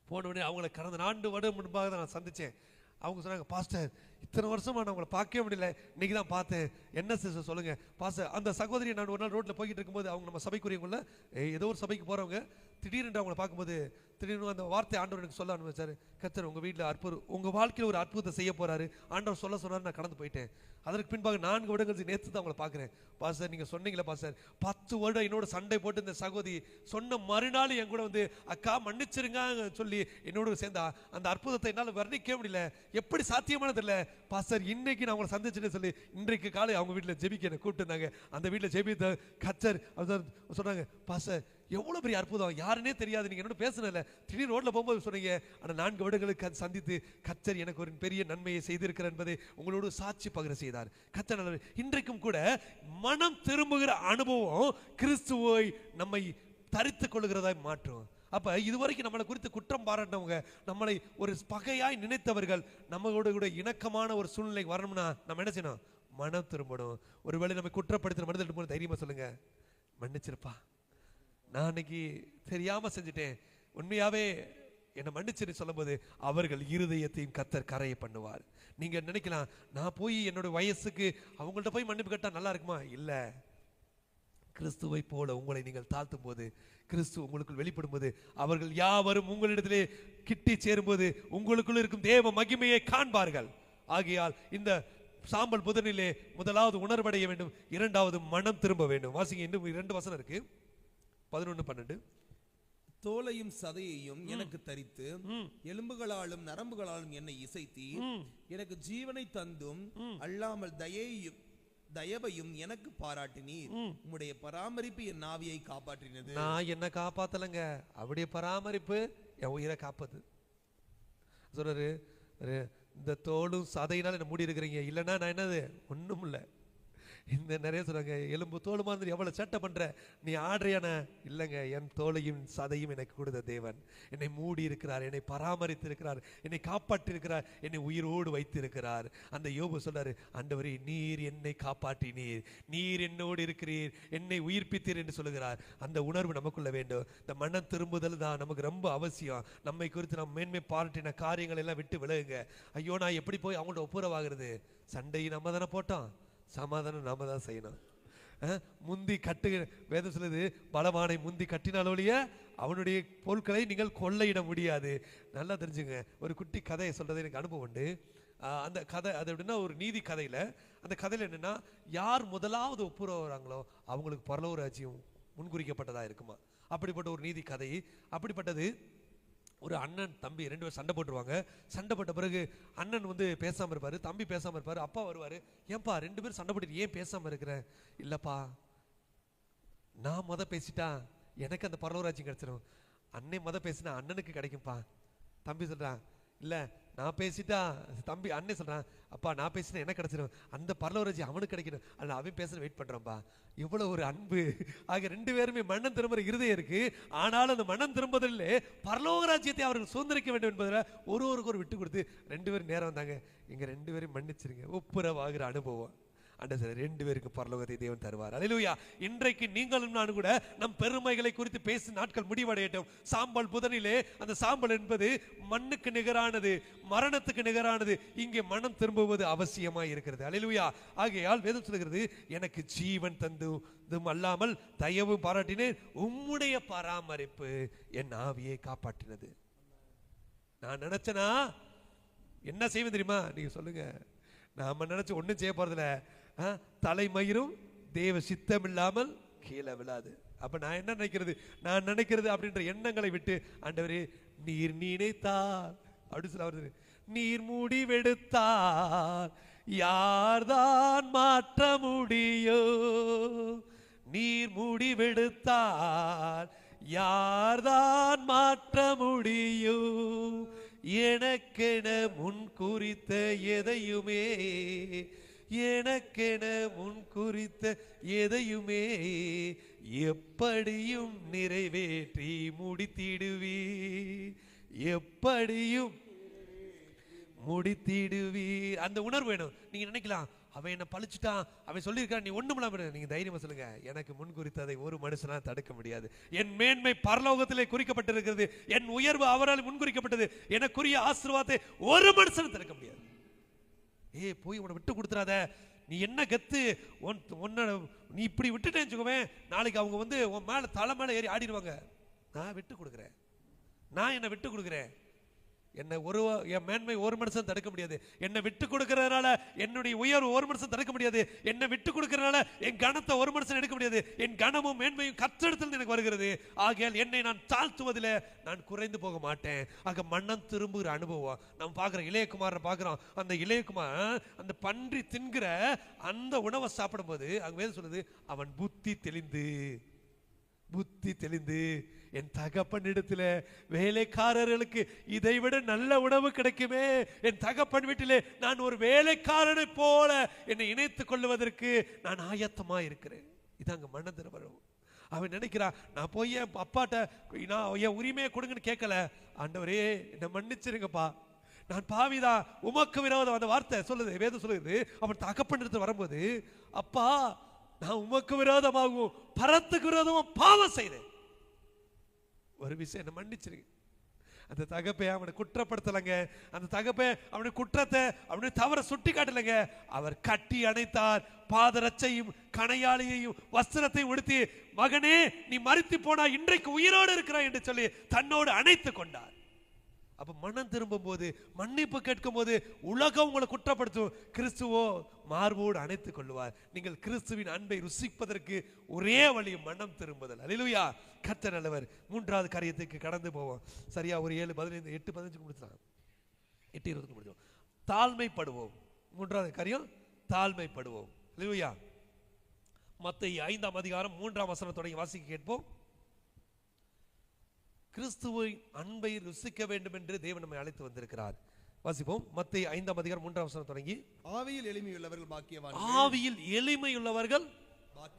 போன உடனே அவங்களை கடந்த 4 வருடம் முன்பாக தான் நான் சந்திச்சேன். அவங்க சொன்னாங்க, பாஸ்டர் இத்தனை வருஷமா நான் உங்களை பார்க்கவே முடியல, இன்னைக்கு தான் பார்த்தேன். என்ன சிஸ்டர் சொல்லுங்க பாஸ்டர். அந்த சகோதரியை நான் ஒரு நாள் ரோட்ல போய்கிட்டு இருக்கும்போது, அவங்க நம்ம சபைக்குரியவங்கள ஏதோ ஒரு சபைக்கு போறவங்க, திடீர்னு அவங்களை பார்க்கும்போது திடீர்னு அந்த வார்த்தை ஆண்டவர் எனக்கு சொல்ல அனுப்பிச்சாரு. கர்த்தர் உங்க வீட்டில் உங்க வாழ்க்கையில் ஒரு அற்புதத்தை செய்ய போறாரு, ஆண்டவர் சொல்ல சொன்னாரு. நான் கடந்து போயிட்டேன். அதற்கு பின்பாக 4 வருடங்கள் நேற்று தான் அவங்களை பார்க்குறேன். பாஸ்டர் நீங்க சொன்னீங்களா பாஸ்டர், 10 வருடம் என்னோட சண்டை போட்டு இந்த சகோதரி சொன்ன மறுநாள் என் கூட வந்து அக்கா மன்னிச்சிருங்க சொல்லி என்னோட சேர்ந்தா. அந்த அற்புதத்தை என்னால் வர்ணிக்க முடியல, எப்படி சாத்தியமானது இல்லை பாஸ்டர். இன்னைக்கு நான் அவங்களை சந்திச்சுன்னு சொல்லி இன்றைக்கு காலை அவங்க வீட்டில் ஜெபிக்க என்னை கூப்பிட்டு இருந்தாங்க. அந்த வீட்டில் ஜெபித்த கர்த்தர் சொன்னாங்க, பாஸ்டர் எவ்வளவு பெரிய அற்புதம், யாருன்னே தெரியாது, நீங்க என்னோட பேசுனல திடீர் ரோட்ல போகும்போது சொன்னீங்க, ஆனா 4 வருடங்களுக்கு சந்தித்து கர்த்தர் எனக்கு ஒரு பெரிய நன்மையை செய்திருக்கிறார் என்பதை உங்களோடு சாட்சி பகிர செய்தார். கர்த்தர் நல்லவர். இன்றைக்கும் கூட மனம் திரும்புகிற அனுபவம் கிறிஸ்துவை நம்மை தரித்துக் கொள்கிறதாய் மாற்றும். அப்ப இதுவரைக்கும் நம்மளை குறித்து குற்றம் பாராட்டவங்க, நம்மளை ஒரு பகையாய் நினைத்தவர்கள் நம்மளோட கூட இணக்கமான ஒரு சூழ்நிலை வரணும்னா நம்ம என்ன செய்யணும்? மனம் திரும்பணும். ஒருவேளை நம்ம குற்றப்படுத்தின மனிதர்கள் தைரியமா சொல்லுங்க, மன்னிச்சிருப்பா, நான் இன்னைக்கு தெரியாம செஞ்சுட்டேன், உண்மையாவே என்னை மன்னிச்சுன்னு சொல்லும்போது அவர்கள் இருதயத்தையும் கர்த்தர் கரையை பண்ணுவார். நீங்க நினைக்கலாம், நான் போய் என்னோட வயசுக்கு அவங்கள்ட்ட போய் மன்னிப்பு கேட்டா நல்லா இருக்குமா? இல்ல, கிறிஸ்துவை போல உங்களை நீங்கள் தாழ்த்தும் போது, கிறிஸ்து உங்களுக்குள் வெளிப்படும் போது, அவர்கள் யாவரும் உங்களிடத்திலே கிட்டி சேரும்போது உங்களுக்குள் இருக்கும் தேவ மகிமையை காண்பார்கள். ஆகையால் இந்த சாம்பல் புதனிலே முதலாவது உணர்வடைய வேண்டும், இரண்டாவது மனம் திரும்ப வேண்டும். வாசிங்க, இன்னும் 2 வசனம் இருக்கு, 11, 12. தோலையும் சதையையும் எனக்கு தரித்து எலும்புகளாலும் நரம்புகளாலும் என்னை இசைத்தி எனக்கு ஜீவனை தந்தும் அல்லாமல் தயவையும் எனக்கு பாராட்டினீர். உம்முடைய பராமரிப்பு என் நாவியை காப்பாற்றினது. நான் என்ன காப்பாத்தலங்க, அவருடைய பராமரிப்பு என் உயிரை காப்பது. சொல்றாரு, இந்த தோலும் சதையினால என்ன மூடி இருக்கிறீங்க, இல்லைன்னா நான் என்னது ஒண்ணும் இல்லை. இந்த நிறைய சொல்றாங்க, எலும்பு தோலுமா இருந்து எவ்வளவு சேட்டை பண்ற, நீ ஆடுறியான? இல்லைங்க, என் தோலையும் சதையும் எனக்கு கொடுத்த தேவன் என்னை மூடி இருக்கிறார், என்னை பராமரித்து இருக்கிறார், என்னை காப்பாற்றி இருக்கிறார், என்னை உயிரோடு வைத்து இருக்கிறார். அந்த யோபு சொல்றாரு, ஆண்டவரே நீர் என்னை காப்பாற்றினீர், நீர் என்னோடு இருக்கிறீர், என்னை உயிர்ப்பித்தீர் என்று சொல்லுகிறார். அந்த உணர்வு நமக்குள்ள வேண்டும். இந்த மனம் திரும்புதல் தான் நமக்கு ரொம்ப அவசியம். நம்மை குறித்து நம்ம மேன்மை பாராட்டின காரியங்கள் எல்லாம் விட்டு விலகுங்க. ஐயோ நான் எப்படி போய் அவங்கள்ட்ட ஒப்புரவாகிறது? சண்டையை நம்ம தானே போட்டோம், சமாதானம் நாம தான் செய்யணும். முந்தி கட்டு, வேதம் சொல்லுது, பலவானை முந்தி கட்டினால் ஒழிய அவனுடைய பொருட்களை நீங்கள் கொள்ளையிட முடியாது. நல்லா தெரிஞ்சுங்க. ஒரு குட்டி கதையை சொல்றது எனக்கு அனுபவம் உண்டு. அந்த கதை அது எப்படின்னா, ஒரு நீதி கதையில, அந்த கதையில என்னன்னா, யார் முதலாவது ஒப்புரவுறாங்களோ அவங்களுக்கு பரலோக ராஜ்யம் முன்குறிக்கப்பட்டதா இருக்குமா. அப்படிப்பட்ட ஒரு நீதி கதை. அப்படிப்பட்டது. ஒரு அண்ணன் தம்பி 2 பேரும் சண்டை போட்டுருவாங்க. சண்டை போட்ட பிறகு அண்ணன் வந்து பேசாம இருப்பாரு, தம்பி பேசாம இருப்பாரு. அப்பா வருவாரு, ஏன்பா 2 பேரும் சண்டை போட்டு ஏன் பேசாம இருக்கிற? இல்லப்பா, நான் பேசிட்டா எனக்கு அந்த பரலோகராஜ்யம் கிடைச்சிடும், அண்ணன் பேசினா அண்ணனுக்கு கிடைக்கும்பா. தம்பி சொல்றான், இல்ல நான் பேசிட்டா தம்பி. அண்ணன் சொல்றான், அப்பா நான் பேசினா எனக்கு கிடைச்சிடும், அந்த பரலோகராஜ்யம் அவனுக்கு கிடைக்கணும், அல்ல அவன் பேச வெயிட் பண்றான்பா. இவ்வளவு ஒரு அன்பு. ஆக 2 பேருமே மனம் திரும்புற இருதயம் இருக்கு. ஆனாலும் அந்த மனம் திரும்புதல்ல பரலோக ராஜ்யத்தை அவர்கள் சுதந்திரிக்க வேண்டும் என்பதில் ஒருவருக்கு ஒரு விட்டு கொடுத்து 2 பேரும் நேரம் வந்தாங்க. எங்க 2 பேரையும் மன்னிச்சிருங்க, ஒப்புரவாகிற அனுபவம். ஆண்டவர் 2 பேருக்கு பரலோகத்தை தேவன் தருவார். அல்லேலூயா. இன்றைக்கு நீங்களும் நான் கூட நம் பெருமைகளை குறித்து பேசும் நாட்கள் முடிவடையட்டும். சாம்பல் புதனிலே அந்த சாம்பல் என்பது மண்ணுக்கு நிகரானது, மரணத்துக்கு நிகரானது. இங்கே மனம் திரும்புவது அவசியமாய் இருக்கிறது. அல்லேலூயா. ஆகையால் வேதம் சொல்கிறது, எனக்கு ஜீவன் தந்து அல்லாமல் தயவு பாராட்டினேன், உம்முடைய பராமரிப்பு என் ஆவியை காப்பாற்றினது. நான் நினைச்சனா என்ன செய்வேன் தெரியுமா? நீங்க சொல்லுங்க. நாம நினைச்சு ஒண்ணும் செய்ய போறதில்ல. தலைமயிரும் தேவ சித்தம் இல்லாமல் கீழே விழாது. அப்ப நான் என்ன நினைக்கிறது, நான் நினைக்கிறது அப்படின்ற எண்ணங்களை விட்டு, ஆண்டவரே நீர் நினைத்தார் அப்படி சொல்ல வருது, நீர் முடிவெடுத்தார் யார்தான் மாற்ற முடியும்? நீர் முடிவெடுத்தால் யார்தான் மாற்ற முடியும்? எனக்கென முன் குறித்த எதையுமே, எனக்கென முன் குறித்த எதையுமே எப்படியும் நிறைவேற்றி முடித்திடுவி, எப்படியும் முடித்திடுவி. அந்த உணர்வு வேணும். நீங்க நினைக்கலாம், அவன் என்ன பழிச்சுட்டான், அவன் சொல்லியிருக்கான், நீ ஒண்ணுமில்லாம. நீங்க தைரியமா சொல்லுங்க, எனக்கு முன் குறித்ததை ஒரு மனுஷனா தடுக்க முடியாது. என் மேன்மை பரலோகத்திலே குறிக்கப்பட்டிருக்கிறது, என் உயர்வு அவரால் முன்குறிக்கப்பட்டது, எனக்குரிய ஆசீர்வாதத்தை ஒரு மனுஷனும் தடுக்க முடியாது. போய் உன்னை விட்டு கொடுத்துறாத, நீ என்ன கத்து, நீ இப்படி விட்டுட்டேன்னு வச்சுக்கோவேன், நாளைக்கு அவங்க வந்து உன் மேல தலை மேல ஏறி ஆடிடுவாங்க. நான் விட்டு கொடுக்குறேன், நான் என்னை விட்டு கொடுக்குறேன். என்னை என் மேன்மை ஒரு மனுஷன் தடுக்க முடியாது. என்னை விட்டு கொடுக்கறதுனால என்னுடைய உயர்வு ஒரு மனுஷன் தடுக்க முடியாது. என்னை விட்டு கொடுக்கறதுனால என் கனத்தை ஒரு மனுஷன் எடுக்க முடியாது. என் கனமும் மேன்மையும் கர்த்தரிடத்தில் எனக்கு வருகிறது. ஆகையால் என்னை நான் தாழ்த்துவதில் நான் குறைந்து போக மாட்டேன். ஆக மன்னம் திரும்புகிற அனுபவம் நாம் பார்க்கிறோம். இளையகுமாரை பார்க்கிறோம். அந்த இளையகுமார் அந்த பன்றி தின்கிற அந்த உணவை சாப்பிடும்போது அங்க வேதம் சொல்லுது, அவன் புத்தி தெளிந்து என் தகப்பனிடத்துல வேலைக்காரர்களுக்கு இதைவிட நல்ல உணவு கிடைக்குமே, என் தகப்பன் வீட்டிலே நான் ஒரு வேலைக்காரனை போல என்னை இணைத்துக் கொள்வதற்கு நான் ஆயத்தமா இருக்கிறேன். இதாங்க மன திரும்பும். அவன் நினைக்கிறான், நான் போய் என் அப்பாட்ட நான் என் உரிமையை கொடுங்கன்னு கேட்கல. ஆண்டவரே என்னை மன்னிச்சிருங்கப்பா, நான் பாவிதான், உமக்கு விரோதம். அந்த வார்த்தை சொல்லுது, வேதம் சொல்லுது. அவன் தகப்பனிடத்துல வரும்போது, அப்பா நான் உமக்கு விரோதமாகவும் பரத்துக்கு விரோதமும் பாவம் செய்தேன், ஒரு விஷயம் என்ன மன்னிச்சிருங்க. அந்த தகப்பை அவனை குற்றப்படுத்தலைங்க. அந்த தகப்பை அவனுடைய குற்றத்தை அவனுடைய தவறை சுட்டி காட்டலைங்க. அவர் கட்டி அணைத்தார், பாதரட்சையும் கணையாளியையும் வஸ்திரத்தையும் உடுத்தி, மகனே நீ மரித்து போனா இன்றைக்கு உயிரோடு இருக்கிறாய் என்று சொல்லி தன்னோடு அணைத்து கொண்டார். அப்ப மனம் திரும்பும் போது, மன்னிப்பு கேட்கும் போது உலகம் உங்களை குற்றப்படுத்தும், கிறிஸ்துவோ மார்போடு அணைத்துக் கொள்வார். நீங்கள் கிறிஸ்துவின் அன்பை ருசிப்பதற்கு ஒரே வழி மனம் திரும்புதல். அல்லேலூயா, கர்த்தர் நல்லவர். மூன்றாவது காரியத்துக்கு கடந்து போவோம். சரியா ஒரு 7:15 8:15 முடிச்சலாம், 8:20 முடிச்சோம். தாழ்மைப்படுவோம். மூன்றாவது காரியம் தாழ்மைப்படுவோம். அல்லேலூயா. மத்தேயு 5ஆம் அதிகாரம் 3ஆம் வசனம் தொடங்கி வாசிக்க கேட்போம். கிறிஸ்துவின் அன்பை ருசிக்க வேண்டும் என்று தேவன் நம்மை அழைத்து வந்திருக்கிறார். வாசிப்போம். மத்தேயு 5ஆம் அதிகாரம் 3ஆம் வசனம் தொடங்கி, ஆவியில் எளிமையுள்ளவர்கள் பாக்கியவான்கள், ஆவியில் எளிமையுள்ளவர்கள்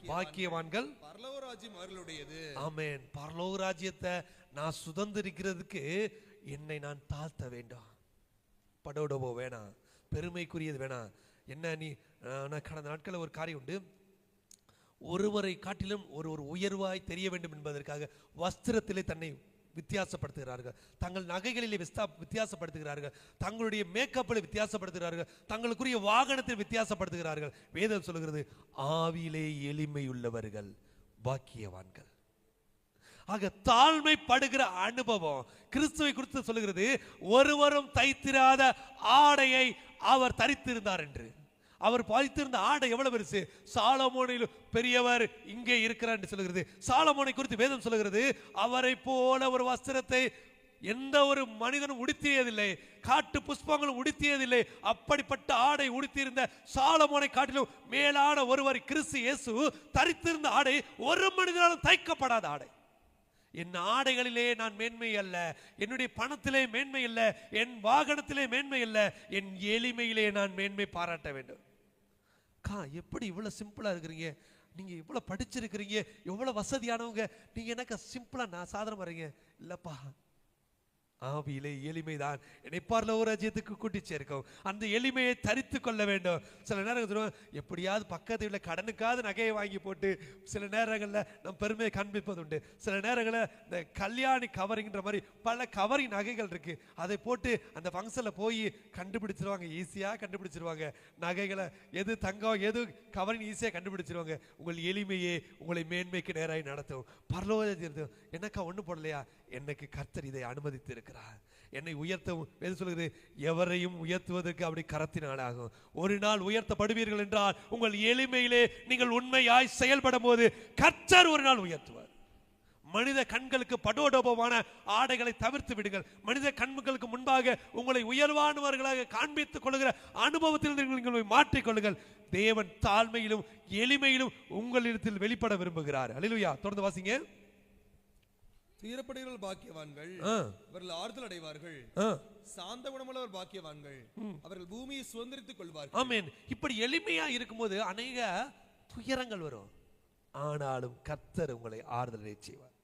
பாக்கியவான்கள், பரலோக ராஜ்யம் அவர்களுடையது. ஆமென். பரலோக ராஜ்யத்தை நான் சுதந்திரிக்கிறதுக்கு என்னை நான் தாழ்த்த வேண்டாம், படோடவோ வேணாம், பெருமைக்குரியது வேணாம். என்ன நீ கடந்த நாட்களில் ஒரு காரியம் உண்டு. ஒருவரை காட்டிலும் ஒரு உயர்வாய் தெரிய வேண்டும் என்பதற்காக வஸ்திரத்திலே தன்னை வித்தியாசப்படுத்துகிறார்கள், தங்கள் நகைகளிலே வித்தியாசப்படுத்துகிறார்கள், தங்களுடைய மேக்கப்பில் வித்தியாசப்படுத்துகிறார்கள், தங்களுக்குரிய வாகனத்தில் வித்தியாசப்படுத்துகிறார்கள். வேதம் சொல்லுகிறது, ஆவியிலே எளிமையுள்ளவர்கள் பாக்கியவான்கள். ஆக தாழ்மைப்படுகிற அனுபவம் கிறிஸ்துவை குறித்து சொல்லுகிறது. ஒருவரும் தைத்திராத ஆடையை அவர் தரித்திருந்தார் என்று. அவர் பாய்த்திருந்த ஆடை எவ்வளவு பெருசு, சாலமோனில் பெரியவர் இங்கே இருக்கிறார் என்று சொல்லுகிறது. சாலமோனை குறித்து வேதம் சொல்லுகிறது, அவரை போல ஒரு வஸ்திரத்தை எந்த ஒரு மனிதனும் உடுத்தியதில்லை, காட்டு புஷ்பங்களும் உடுத்தியதில்லை. அப்படிப்பட்ட ஆடை உடுத்தியிருந்த சாலமோனை காட்டிலும் மேலான ஒருவர் கிறிஸ்து இயேசு தரித்திருந்த ஆடை ஒரு மனிதனாலும் தைக்கப்படாத ஆடை. என் ஆடைகளிலே நான் மேன்மை அல்ல, என்னுடைய பணத்திலே மேன்மை அல்ல, என் வாகனத்திலே மேன்மை அல்ல, என் எளிமையிலே நான் மேன்மை பாராட்ட வேண்டும். எப்படி இவ்வளவு சிம்பிளா இருக்கிறீங்க, நீங்க இவ்வளவு படிச்சிருக்கிறீங்க, எவ்வளவு வசதியானவங்க, நீங்க எனக்கு சிம்பிளா நான் சாதாரண வரீங்க. இல்லப்பா, ஆவியிலே எளிமைதான் என்னை பரலோக ராஜ்யத்துக்கு கூட்டி சேர்க்கும். அந்த எளிமையை தரித்து கொள்ள வேண்டும். சில நேரங்கள் எப்படியாவது பக்கத்து வீட்டில் கடனுக்காவது நகையை வாங்கி போட்டு சில நேரங்களில் நம் பெருமையை காண்பிப்பது உண்டு. சில நேரங்களில் இந்த கல்யாணி கவரிங்கிற மாதிரி பல கவரிங் நகைகள் இருக்கு, அதை போட்டு அந்த ஃபங்க்ஷனில் போய் கண்டுபிடிச்சிருவாங்க, ஈஸியாக கண்டுபிடிச்சிருவாங்க நகைகளை, எது தங்கம் எது கவரிங் ஈஸியாக கண்டுபிடிச்சிருவாங்க. உங்கள் எளிமையே உங்களை மேன்மைக்கு நேராக நடத்தும். பரலோக எனக்கா ஒண்ணு போடலையா, எனக்கு கர்த்தர் இதை அனுமதித்து இருக்கிறார். என்னை உயர்த்தவும் சொல்லுகிறது, எவரையும் உயர்த்துவதற்கு அப்படி கரத்தினால் ஆகும். ஒரு நாள் உயர்த்தப்படுவீர்கள் என்றால் உங்கள் எளிமையிலே நீங்கள் உண்மையாய் செயல்படும் போது கர்த்தர் ஒரு நாள் உயர்த்துவார். மனித கண்களுக்கு படோடோபமான ஆடைகளை தவிர்த்து விடுங்கள். மனித கண்களுக்கு முன்பாக உங்களை உயர்வானவர்களாக காண்பித்துக் கொள்ளுகிற அனுபவத்தில் நீங்கள் மாற்றிக் கொள்ளுங்கள். தேவன் தாழ்மையிலும் எளிமையிலும் உங்களிடத்தில் வெளிப்பட விரும்புகிறார். அல்லேலூயா. தொடர்ந்து வாசிங்க. துயரப்படுகிறவர்கள் பாக்கியவான்கள், அவர்கள் ஆறுதல் அடைவார்கள். சாந்த குணமுள்ளவர் பாக்கியவான்கள், அவர்கள் பூமியை சுதந்திரித்துக் கொள்வார்கள். ஆமென். இப்படி எளிமையா இருக்கும்போது அநேக துயரங்கள் வரும், ஆனாலும் கர்த்தர் உங்களை ஆறுதல் செய்வார்.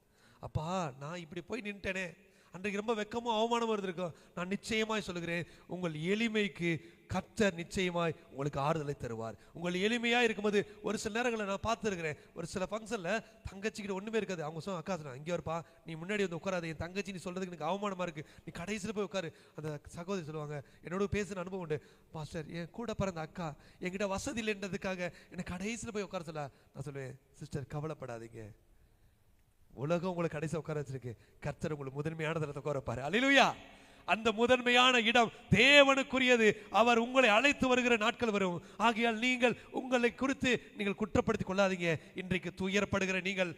அப்பா நான் இப்படி போய் நின்ட்டேனே, அன்றைக்கு ரொம்ப வெக்கமும் அவமானம் வருது இருக்கும். நான் நிச்சயமாய் சொல்லுகிறேன், உங்கள் எளிமைக்கு கர்த்தர் நிச்சயமாய் உங்களுக்கு ஆறுதலை தருவார். உங்கள் எளிமையா இருக்கும்போது ஒரு சில நேரங்களில் நான் பார்த்துருக்கிறேன், ஒரு சில ஃபங்க்ஷன்ல தங்கச்சிக்கிட்ட ஒண்ணுமே இருக்காது. அவங்க சொன்ன அக்கா சொன்னா இங்கே இருப்பா, நீ முன்னாடி வந்து உட்காராது, என் தங்கச்சி நீ சொல்றதுக்கு எனக்கு அவமானமா இருக்கு, நீ கடைசியில் போய் உட்காரு. அந்த சகோதரி சொல்லுவாங்க, என்னோட பேசுன அனுபவம் உண்டு, பாஸ்டர் என் கூட பிறந்த அக்கா என்கிட்ட வசதி இல்லைன்றதுக்காக என்னை கடைசியில் போய் உட்கார சொல்ல. நான் சொல்லுவேன், சிஸ்டர் கவலைப்படாதீங்க, உலகம் உங்களை கடைசி உட்கார வச்சிருக்கு, கர்த்தர் உங்களுக்கு முதன்மையான தரத்தை உட்கார வைப்பாரு. அல்லேலூயா. அந்த முதன்மையான இடம் தேவனுக்குரியது. அவர் உங்களை அழைத்து வருகிற நாட்கள் வரும். ஆகையால் நீங்கள் உங்களை குறித்து நீங்கள் குற்றப்படுத்திக் கொள்ளாதீங்க. இன்றைக்கு துயரப்படுகிற நீங்கள்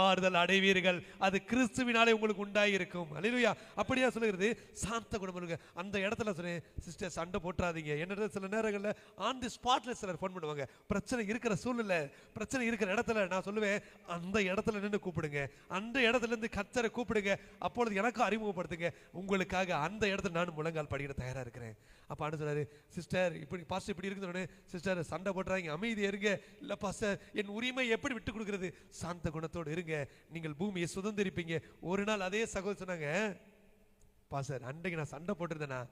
ஆறுதல் அடைவீர்கள். அது கிறிஸ்துவினாலே உங்களுக்கு உண்டாயிருக்கும். அல்லேலூயா. அப்படியா சொல்லுகிறது. சாந்த குணம். அந்த இடத்துல சொன்னேன், சிஸ்டர் சண்டை போட்டுறாதீங்க. என்னது சில நேரங்களில் ஆன் தி ஸ்பாட்ல சிலர் ஃபோன் பண்ணுவாங்க, பிரச்சனை இருக்கிற சூழ்நிலை, பிரச்சனை இருக்கிற இடத்துல. நான் சொல்லுவேன், அந்த இடத்துல நின்று கூப்பிடுங்க, அந்த இடத்துல இருந்து கர்த்தரை கூப்பிடுங்க, அப்பொழுது எனக்கும் அறிமுகப்படுத்துங்க. உங்களுக்காக அந்த இடத்துல நான் முழங்கால் படிக்கிற தயாரா இருக்கிறேன். அப்ப ஆண்டு சொல்றாரு, சிஸ்டர் இப்படி பாஸ்டர் இப்படி இருக்குன்னு, சிஸ்டர் சண்டை போட்டுறாங்க, அமைதி இருங்க. இல்ல பாஸ்டர், என் உரிமை எப்படி விட்டு கொடுக்கிறது? சாந்த குணத்தோடு இருங்க, நீங்கள் பூமியை சுதந்திரிப்பீங்க. ஒரு நாள் அதே சகோதரர் சொன்னாங்க, பாஸ்டர் அன்றைக்கு நான் சண்டை போட்டிருந்தேனா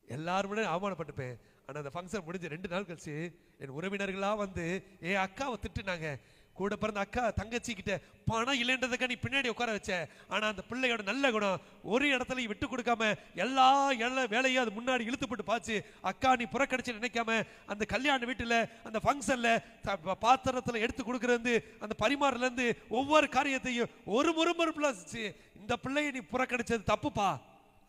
எல்லாரும் முன்னாடி அவமானப்பட்டுப்பேன். ஆனா அந்த ஃபங்க்ஷன் முடிஞ்ச 2 நாள் கழிச்சு என் உறவினர்களா வந்து என் அக்காவை திட்டுனாங்க. கூட பிறந்த அக்கா தங்கச்சி கிட்ட பணம் இல்லைன்றதுக்கா நீ பின்னாடி உட்கார வச்ச, ஆனா அந்த பிள்ளையோட நல்ல குணம் ஒரு இடத்துல விட்டு கொடுக்காம எல்லா வேலையும் அது முன்னாடி இழுத்துப்பட்டு பாச்சு. அக்கா நீ புறக்கணிச்சு நினைக்காம அந்த கல்யாண வீட்டுல அந்த ஃபங்க்ஷன்ல பாத்திரத்துல எடுத்து கொடுக்கறது, அந்த பரிமாறல இருந்து ஒவ்வொரு காரியத்தையும் ஒரு முறுமுறுப்புல இந்த பிள்ளையை நீ புறக்கணிச்சது தப்புப்பா.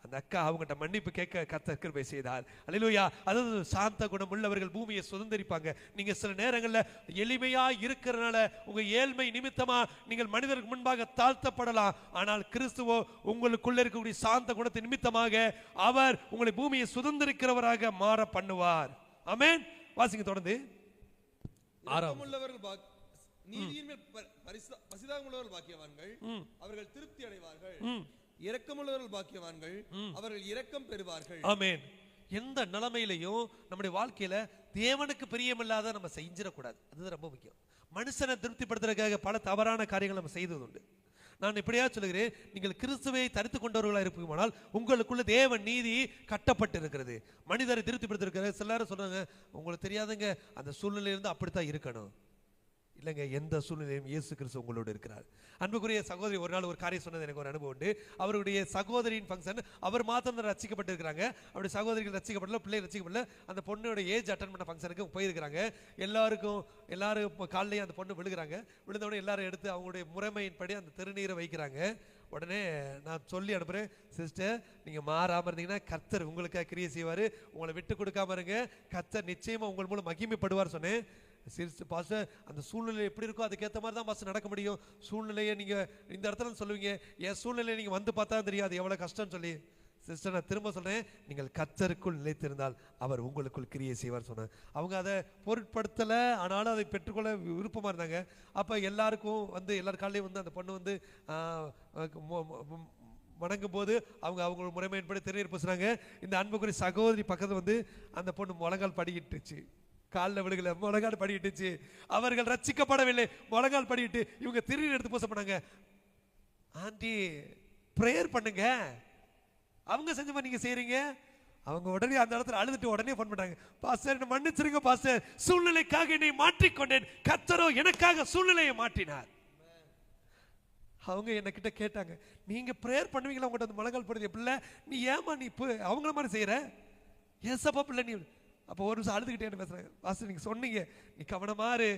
அந்த அக்கா அவங்ககிட்ட மன்னிப்பு கேட்க கர்த்தர் கிருபை செய்தார். அல்லேலூயா. அதாவது சாந்த குணம் உள்ளவர்கள் பூமியை சுதந்திரிப்பாங்க. நீங்க சில நேரங்கள்ல எளிமையா இருக்கிறனால உங்க ஏழ்மை நிமித்தமா நீங்கள் மனிதருக்கு முன்பாக தாழ்த்தப்படலாம். ஆனால் கிறிஸ்துவோ உங்களுக்குள்ள இருக்கக்கூடிய சாந்த குணத்தின் நிமித்தமாக அவர் உங்களை பூமியை சுதந்திரிக்கிறவராக மாற பண்ணுவார். ஆமென். வாசிங்க தொடர்ந்து. நீதியின் மேல் பரிதாபம் உள்ளவர்கள் பாக்கியவான்கள், அவர்கள் திருப்தி அடைவார்கள். இரக்கமுள்ளவர்கள் பாக்கியவான்கள், அவர்கள் இரக்கம் பெறுவார்கள். ஆமென். எந்த நிலைமையிலையும் நம்முடைய வாழ்க்கையில தேவனுக்கு பிரியமில்லாத நம்ம செஞ்சிடக்கூடாது. அதுதான் ரொம்ப முக்கியம். மனுஷனை திருப்திப்படுத்துறதுக்காக பல தவறான காரியங்கள் நம்ம செய்தது உண்டு. நான் இப்படியா சொல்லுகிறேன், நீங்கள் கிறிஸ்துவை தரித்து கொண்டவர்களாக இருப்பீங்களானால் உங்களுக்குள்ள தேவ நீதி கட்டப்பட்டு இருக்கிறது. மனிதரை திருப்திப்படுத்திருக்கிற சிலர் சொல்றாங்க, உங்களுக்கு தெரியாதுங்க அந்த சூழ்நிலையிலிருந்து அப்படித்தான் இருக்கணும். இல்லைங்க, எந்த சூழ்நிலையும் இயேசு கிறிஸ்து உங்களோடு இருக்கிறார். அன்புக்குரிய சகோதரி ஒரு நாள் ஒரு காரியம் சொன்னது எனக்கு ஒரு அனுபவம் உண்டு. அவருடைய சகோதரியின் ஃபங்க்ஷன், அவர் மாத்திரம் தான் ரசிக்கப்பட்டிருக்கிறாங்க, அவருடைய சகோதரிகள் ரசிக்கப்படல, பிள்ளை ரசிக்கப்படல. அந்த பொண்ணோட ஏஜ் அட்டன் பண்ண ஃபங்க்ஷனுக்கு போயிருக்கிறாங்க. எல்லாரும் காலையிலேயே அந்த பொண்ணு விழுகிறாங்க. விழுந்தவுடனே எல்லாரும் எடுத்து அவங்களுடைய முறைமையின்படி அந்த திருநீரை வைக்கிறாங்க. உடனே நான் சொல்லி அனுப்புறேன், சிஸ்டர் நீங்க மாறாம இருந்தீங்கன்னா கர்த்தர் உங்களுக்காக கிரியை செய்வாரு, உங்களை விட்டு கொடுக்காம இருங்க, கர்த்தர் நிச்சயமா உங்கள் மூலம் மகிமைப்படுவார் சொன்னேன். பாஸ்டர் அந்த சூழ்நிலை எப்படி இருக்கோ அதுக்கேற்ற மாதிரி தான் பாஸ்டர் நடக்க முடியும். சூழ்நிலையை நீங்க இந்த இடத்துல சொல்லுவீங்க, என் சூழ்நிலையை நீங்க வந்து பார்த்தா தெரியாது எவ்வளவு கஷ்டம் சொல்லி. சிஸ்டர் நான் திரும்ப சொல்றேன், நீங்கள் கர்த்தருக்குள் நிலைத்திருந்தால் அவர் உங்களுக்குள் கிரியை செய்வார் சொன்னார். அவங்க அதை பொருட்படுத்தலை, ஆனாலும் அதை பெற்றுக்கொள்ள விருப்பமா இருந்தாங்க. அப்ப எல்லாருக்கும் வந்து எல்லார் காலையும் வந்து அந்த பொண்ணு வந்து வணங்கும் போது அவங்க முறைமையின்படி திருநீர் பூசுறாங்க. இந்த அன்புக்குரிய சகோதரி பக்கத்துல வந்து அந்த பொண்ணு முழங்கால் படிக்கிட்டுச்சு, காலில் விழுகல, முழங்கால் படிக்கிட்டுச்சு. அவர்கள் ரட்சிக்கப்படவில்லை, முழங்கால் படிக்கிட்டு இவங்க திருநீர் எடுத்து பூச பண்ணாங்க. ஆண்டி பிரேயர் பண்ணுங்க, அவங்க செஞ்ச மாதிரி நீங்க செய்றீங்க. அவங்க உடனே அந்த இடத்துல அழுதுட்டு உடனே ஃபோன் பண்ணாங்க, பாஸ்டர் என்ன மன்னிச்சிருங்க பாஸ்டர், சூழ்நிலைக்காக என்னை மாற்றிக்கொண்டேன், கர்த்தரோ எனக்காக சூழ்நிலையை மாற்றினார். அவங்க என்கிட்ட கேட்டாங்க, நீங்க பிரேயர் பண்ணுவீங்களா உங்கள்கிட்ட அந்த முழங்கால் படுது பிள்ளை, நீ ஏமா நீ அவங்கள மாதிரி செய்யற, ஏசப்பா பிள்ளை நீ. அப்போ ஒரு நிமிஷம் அழுதுகிட்டே பேசுறாங்க, பாஸ்டர் நீங்க சொன்னீங்க, நீ கவனமாறு,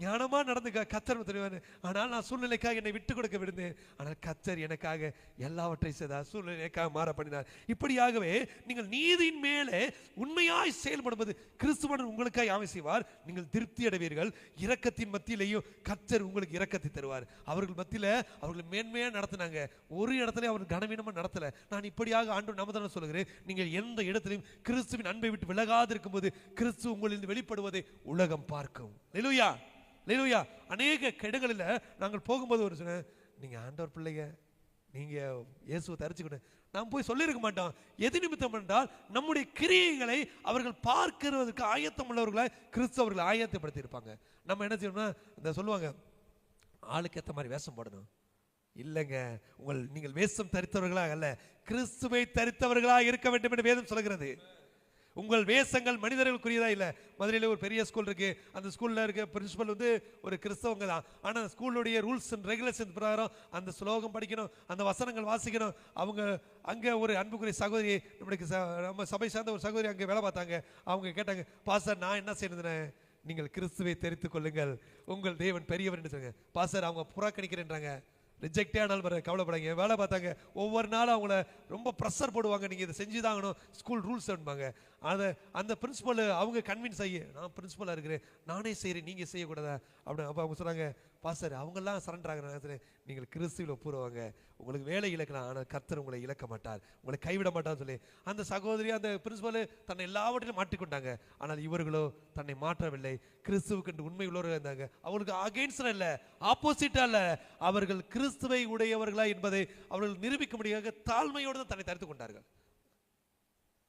ஞானமா நடந்துக்க கர்த்தர் தெரிவாரு. ஆனால் நான் சூழ்நிலைக்காக என்னை விட்டு கொடுக்க விடுந்தேன். ஆனால் கர்த்தர் எனக்காக எல்லாவற்றை செய்தார், சூழ்நிலைக்காக மாற பண்ணினார். இப்படியாகவே நீங்கள் நீதியின் மேலே உண்மையாய் செயல்படுவது கிறிஸ்துவன் உங்களுக்காக யாவை செய்வார். நீங்கள் திருப்தி அடைவீர்கள். இரக்கத்தின் மத்தியிலேயும் கர்த்தர் உங்களுக்கு இரக்கத்தை தருவார். அவர்கள் மத்தியில அவர்கள் மேன்மையா நடத்தினாங்க, ஒரு இடத்துல அவர் கனவீனமா நடத்தல. நான் இப்படியாக ஆண்டு நாமத்தால் சொல்லுகிறேன், நீங்கள் எந்த இடத்திலும் கிறிஸ்துவின் அன்பை விட்டு விலகாது இருக்கும்போது கிறிஸ்து உங்களில் வெளிப்படுவதை உலகம் பார்க்கும். அல்லேலூயா, அல்லேலூயா. அநேக இடங்களில் நாங்கள் போகும்போது ஒரு சொன்ன, நீங்க ஆண்டவர் பிள்ளைங்க, நீங்க இயேசுவை தரிச்சுக்கணும் நாம் போய் சொல்லியிருக்க மாட்டோம். எது நிமித்தம் என்றால் நம்முடைய கிரியைகளை அவர்கள் பார்க்கிறதுக்கு ஆயத்தம் உள்ளவர்களாய் கிறிஸ்து அவர்களை ஆயத்தப்படுத்தி இருப்பாங்க. நம்ம என்ன செய்யணும்னா, இந்த சொல்லுவாங்க ஆளுக்கு ஏற்ற மாதிரி வேஷம் போடணும். இல்லைங்க, நீங்கள் வேஷம் தரித்தவர்களாக அல்ல, கிறிஸ்துவை தரித்தவர்களாக இருக்க வேண்டும் என்று வேதம் சொல்கிறது. உங்கள் வேஷங்கள் மனிதர்களுக்குரியதா இல்லை. மதுரையில் ஒரு பெரிய ஸ்கூல் இருக்கு, அந்த ஸ்கூல்ல இருக்க பிரின்சிபல் ஒரு கிறிஸ்தவங்க தான். ஆனால் ஸ்கூலுடைய ரூல்ஸ் அண்ட் ரெகுலேஷன் பிரகாரம் அந்த ஸ்லோகம் படிக்கணும், அந்த வசனங்கள் வாசிக்கணும். அவங்க அங்கே ஒரு அன்புக்குரிய சகோதரி, நம்ம சபை சார்ந்த ஒரு சகோதரி அங்கே வேலை பார்த்தாங்க. அவங்க கேட்டாங்க, பாஸ்டர் நான் என்ன செய்யணுதுன்னு. நீங்கள் கிறிஸ்துவை தெரித்துக் கொள்ளுங்கள், உங்கள் தேவன் பெரியவர் என்று சொல்லுங்க. பாஸ்டர் அவங்க புறக்கணிக்கிறேன்றாங்க, ரிஜெக்டே ஆனாலும் வர கவலைப்படாங்க. வேலை பார்த்தாங்க, ஒவ்வொரு நாளும் அவங்கள ரொம்ப ப்ரெஷர் போடுவாங்க, நீங்கள் இதை செஞ்சுதாங்கணும், ஸ்கூல் ரூல்ஸ் இருப்பாங்க. அதை அந்த பிரின்சிபல் அவங்க கன்வின்ஸ் ஆகி, நான் பிரின்சிபலாக இருக்கிறேன், நானே செய்கிறேன், நீங்கள் செய்யக்கூடாதா அப்படின்னு. அப்போ அவங்க சொன்னாங்க, பாஸ்டர் அவங்கெல்லாம் சரண்டர் ஆகிறாங்க. நீங்கள் கிறிஸ்துவில் ஒப்புருவாங்க, உங்களுக்கு வேலை இழக்கலாம், ஆனால் கர்த்தர் உங்களை இழக்க மாட்டார், உங்களை கைவிட மாட்டார்னு சொல்லி அந்த சகோதரி அந்த பிரின்சிபல் தன்னை எல்லாவற்றிலும் மாற்றிக்கொண்டாங்க. ஆனால் இவர்களோ தன்னை மாற்றவில்லை, கிறிஸ்துவுக்கு உண்மை உள்ளவர்கள் இருந்தாங்க. அவர்களுக்கு அகெயின்ஸ்ட் இல்லை, ஆப்போசிட்டா இல்லை, அவர்கள் கிறிஸ்துவை உடையவர்களா என்பதை அவர்கள் நிரூபிக்க முடியாத தாழ்மையோடு தான் தன்னை தரித்துக் கொண்டார்கள்.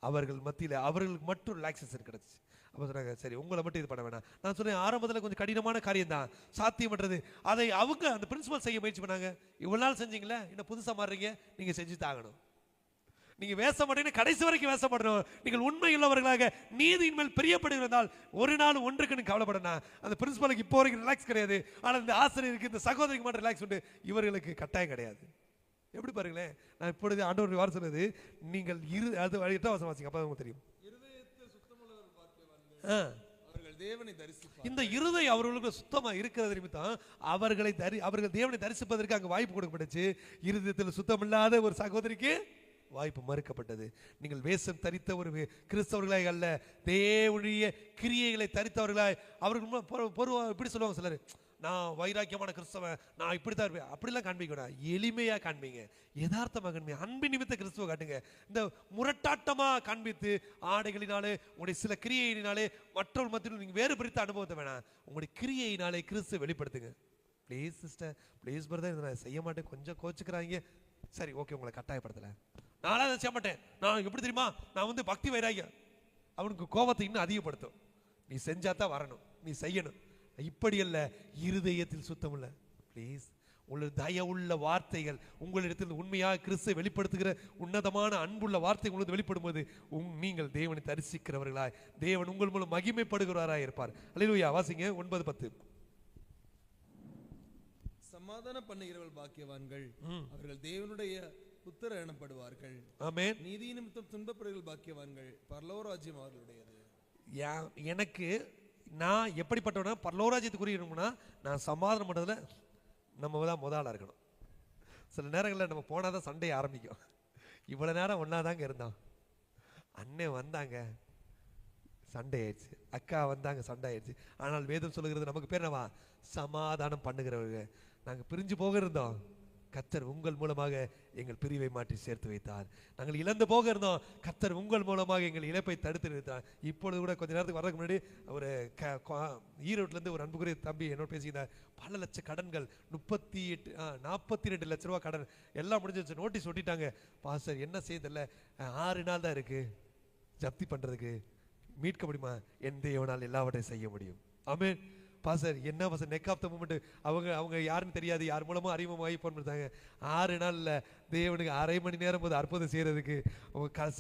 அவர்கள் மத்தியில் அவர்களுக்கு மட்டும் ரிலாக்ஸேஷன் கிடைச்சு. அப்போ சொன்னாங்க, சரி உங்களை மட்டும் இது பண்ண வேணாம். நான் சொன்னேன், ஆரம்பத்தில் கொஞ்சம் கடினமான காரியம் தான், சாத்தியம் பண்றது. அதை அவங்க அந்த பிரின்சிபல் செய்ய முயற்சி பண்ணாங்க. இவ்வளவு நாள் செஞ்சீங்களே, இன்னும் புதுசாக மாறுறீங்க, நீங்க செஞ்சு தாங்கணும். நீங்க வேஷம் மாட்டீங்கன்னா கடைசி வரைக்கும் வேஷப்படணும். நீங்கள் உண்மை உள்ளவர்களாக நீதியின் மேல் பிரியப்படுகிறதால் ஒரு நாள் ஒன்றுக்கு கவலைப்படணும். அந்த பிரின்சிபலுக்கு இப்போ வரைக்கும் ரிலாக்ஸ் கிடையாது, ஆனால் இந்த ஆசிரியருக்கு இந்த சகோதரிக்கு மட்டும் ரிலாக்ஸ் உண்டு, இவர்களுக்கு கட்டாயம் கிடையாது. எப்படி பாருங்களேன், நான் இப்பொழுது ஆண்டவர் வார்த்தை சொன்னது, நீங்கள் அது 8ஆம் வசனம் வாசிங்க, அப்ப உங்களுக்கு தெரியும். இந்த இருதை அவர்களுக்கு சுத்தமா இருக்கிறது நிமித்தம் அவர்கள் தேவனை தரிசிப்பதற்கு அங்கு வாய்ப்பு கொடுக்கப்பட்டுச்சு. இருதயத்தில் சுத்தம் இல்லாத ஒரு சகோதரிக்கு வாய்ப்பு மறுக்கப்பட்டது. நீங்கள் வேஷம் தரித்த ஒரு கிறிஸ்தவர்களாய் அல்ல, தேவனுடைய கிரியைகளை தரித்தவர்களாய். அவர்கள் இப்படி சொல்லுவாங்க சிலர், நான் வைராக்கியமான கிறிஸ்தவன், நான் இப்படித்தான் இருப்பேன். அப்படிலாம் காண்பிக்க, எளிமையா காண்பீங்க, யதார்த்தமாக காண்பீங்க, அன்பின் நிமித்த கிறிஸ்துவ காட்டுங்க. இந்த முரட்டாட்டமா காண்பித்து ஆடைகளினாலே உங்களுடைய சில கிரியையினாலே மற்றவர்கள் மத்தியில் நீங்க வேறு பிரித்த அனுபவத்தை வேணாம், உங்களுடைய கிரியையினாலே கிறிஸ்துவ வெளிப்படுத்துங்க. ப்ளீஸ் சிஸ்டர், ப்ளீஸ் பிரதர், நான் செய்ய மாட்டேன், கொஞ்சம் கோச்சுக்கிறாங்க, சரி ஓகே, உங்களை கட்டாயப்படுத்தல, நானும் அதை செய்ய மாட்டேன். நான் எப்படி தெரியுமா, நான் பக்தி வைராகியம், அவனுக்கு கோபத்தை இன்னும் அதிகப்படுத்தும். நீ செஞ்சாதான் வரணும், நீ செய்யணும். இப்படி அல்ல, இருதயத்தில் சுத்தம் இல்ல. ப்ளீஸ், உங்களது தயவுள்ள வார்த்தைகள், உங்களிடத்தில் உண்மையாக கிறிஸ்துவை வெளிப்படுத்துகிற உன்னதமான அன்புள்ள வார்த்தை உங்களுக்கு வெளிப்படும் போது நீங்கள் தேவனை தரிசிக்கிறவர்களாய், தேவன் உங்கள் மூலம் மகிமைப்படுகிறாராய் இருப்பார். அல்லேலூயா. வாசிங்க 9:10. சமாதானம் பண்ணுகிறவர்கள் பாக்கியவான்கள், அவர்கள் தேவனுடைய புத்திரர் எனப்படுவார்கள். ஆமென். நீதி நிமித்தம் துன்பப்படுகிறவர்கள் பாக்கியவான்கள், பரலோக ராஜ்யம் அவர்களுடையது. எனக்கு நான் எப்படிப்பட்டவனா பரலோராஜ்யத்துக்குரியணும்னா, நான் சமாதானம் பண்ணுறதுல நம்ம தான் முதலாக இருக்கணும். சில நேரங்களில் நம்ம போனால் தான் சண்டையை ஆரம்பிக்கும். இவ்வளோ நேரம் ஒன்றாதாங்க இருந்தோம், அண்ணன் வந்தாங்க சண்டை ஆயிடுச்சு, அக்கா வந்தாங்க சண்டை ஆயிடுச்சு. ஆனால் வேதம் சொல்லுகிறது நமக்கு பேர் என்னவா, சமாதானம் பண்ணுகிறவங்க. நாங்கள் பிரிஞ்சு போக இருந்தோம், கர்த்தர் உங்கள் மூலமாக எங்கள் பிரிவை மாற்றி சேர்த்து வைத்தார். நாங்கள் இழந்து போக இருந்தோம், கர்த்தர் உங்கள் மூலமாக எங்கள் இழப்பை தடுத்து நிறுத்தார். இப்பொழுது கூட கொஞ்ச நேரத்துக்கு வரதுக்கு முன்னாடி ஒரு ஈரோட்டிலேருந்து ஒரு அன்புக்குரிய தம்பி என்னோட பேசியிருந்தார். பல லட்ச கடன்கள், 42 லட்ச ரூபா கடன், எல்லாம் முடிஞ்சிருச்சு, நோட்டீஸ் ஒட்டிட்டாங்க. பாஸ்டர் என்ன செய்யதில்ல, 6 நாள் தான் இருக்கு ஜப்தி பண்றதுக்கு, மீட்க முடியுமா? என் தேவனால் எல்லாவற்றையும் செய்ய முடியும். ஆமென். பாஸ்டர் என்ன pastor, neck of the moment, அவங்க யாருன்னு தெரியாது, யார் மூலமும் அறிமுகமாகி போன்றாங்க. 6 நாள்ல தேவனுக்கு அரை மணி நேரம் போது அற்புதம் செய்யறதுக்கு.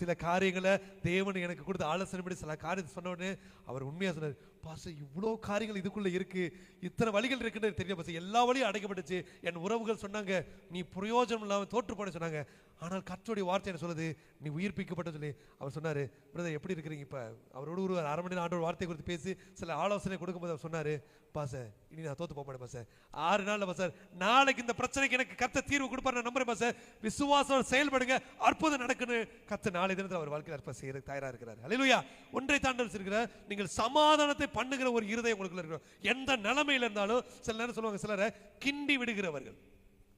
சில காரியங்களை தேவன் எனக்கு கொடுத்து ஆலோசனை பண்ணி சில காரியத்தை சொன்ன உடனே அவர் உண்மையா சொன்னார், பாஸ்டர் இவ்வளோ காரியங்கள் இதுக்குள்ள இருக்கு, இத்தனை வழிகள் இருக்குன்னு தெரியல பாஸ்டர், எல்லா வழியும் அடைக்கப்பட்டுச்சு. என் உறவுகள் சொன்னாங்க நீ பிரயோஜனம் இல்லாமல் தோற்று போன சொன்னாங்க, ஆனால் கர்த்தருடைய வார்த்தை என்ன சொல்லுது, நீ உயிர்ப்பிக்கப்பட்ட சொல்லி அவர் சொன்னாரு. பிரதர் எப்படி இருக்கிறீங்க? இப்ப அவரோட ஒரு அரை மணி நேரம் ஆண்டோட வார்த்தை கொடுத்து பேசி சில ஆலோசனை கொடுக்கும்போது அவர் சொன்னாரு, பாஸ்டர் இனி நான் தோத்து போக மாட்டேன் பாஸ்டர், 6 நாள்ல பாஸ்டர் நாளைக்கு இந்த பிரச்சனைக்கு எனக்கு கர்த்தர் தீர்வு கொடுப்பார் நான் நம்புறேன் பாஸ்டர், விசுவாசம் செயல்படுங்க, அற்புதம் நடக்குன்னு கர்த்தர் நாளை தினத்தில் அவர் வாழ்க்கையில் அற்புதம் செய்யறதுக்கு தயாரா இருக்கிறார். ஹல்லேலூயா. ஒன்றை தாண்டி இருக்கிற நீங்கள் சமாதானத்தை பண்ணுகிற ஒரு இருதயம் உங்களுக்குள்ள இருக்கிறோம். எந்த நிலைமையில இருந்தாலும் சில நேரம் சொல்லுவாங்க, சிலரை கிண்டி விடுகிறவர்கள்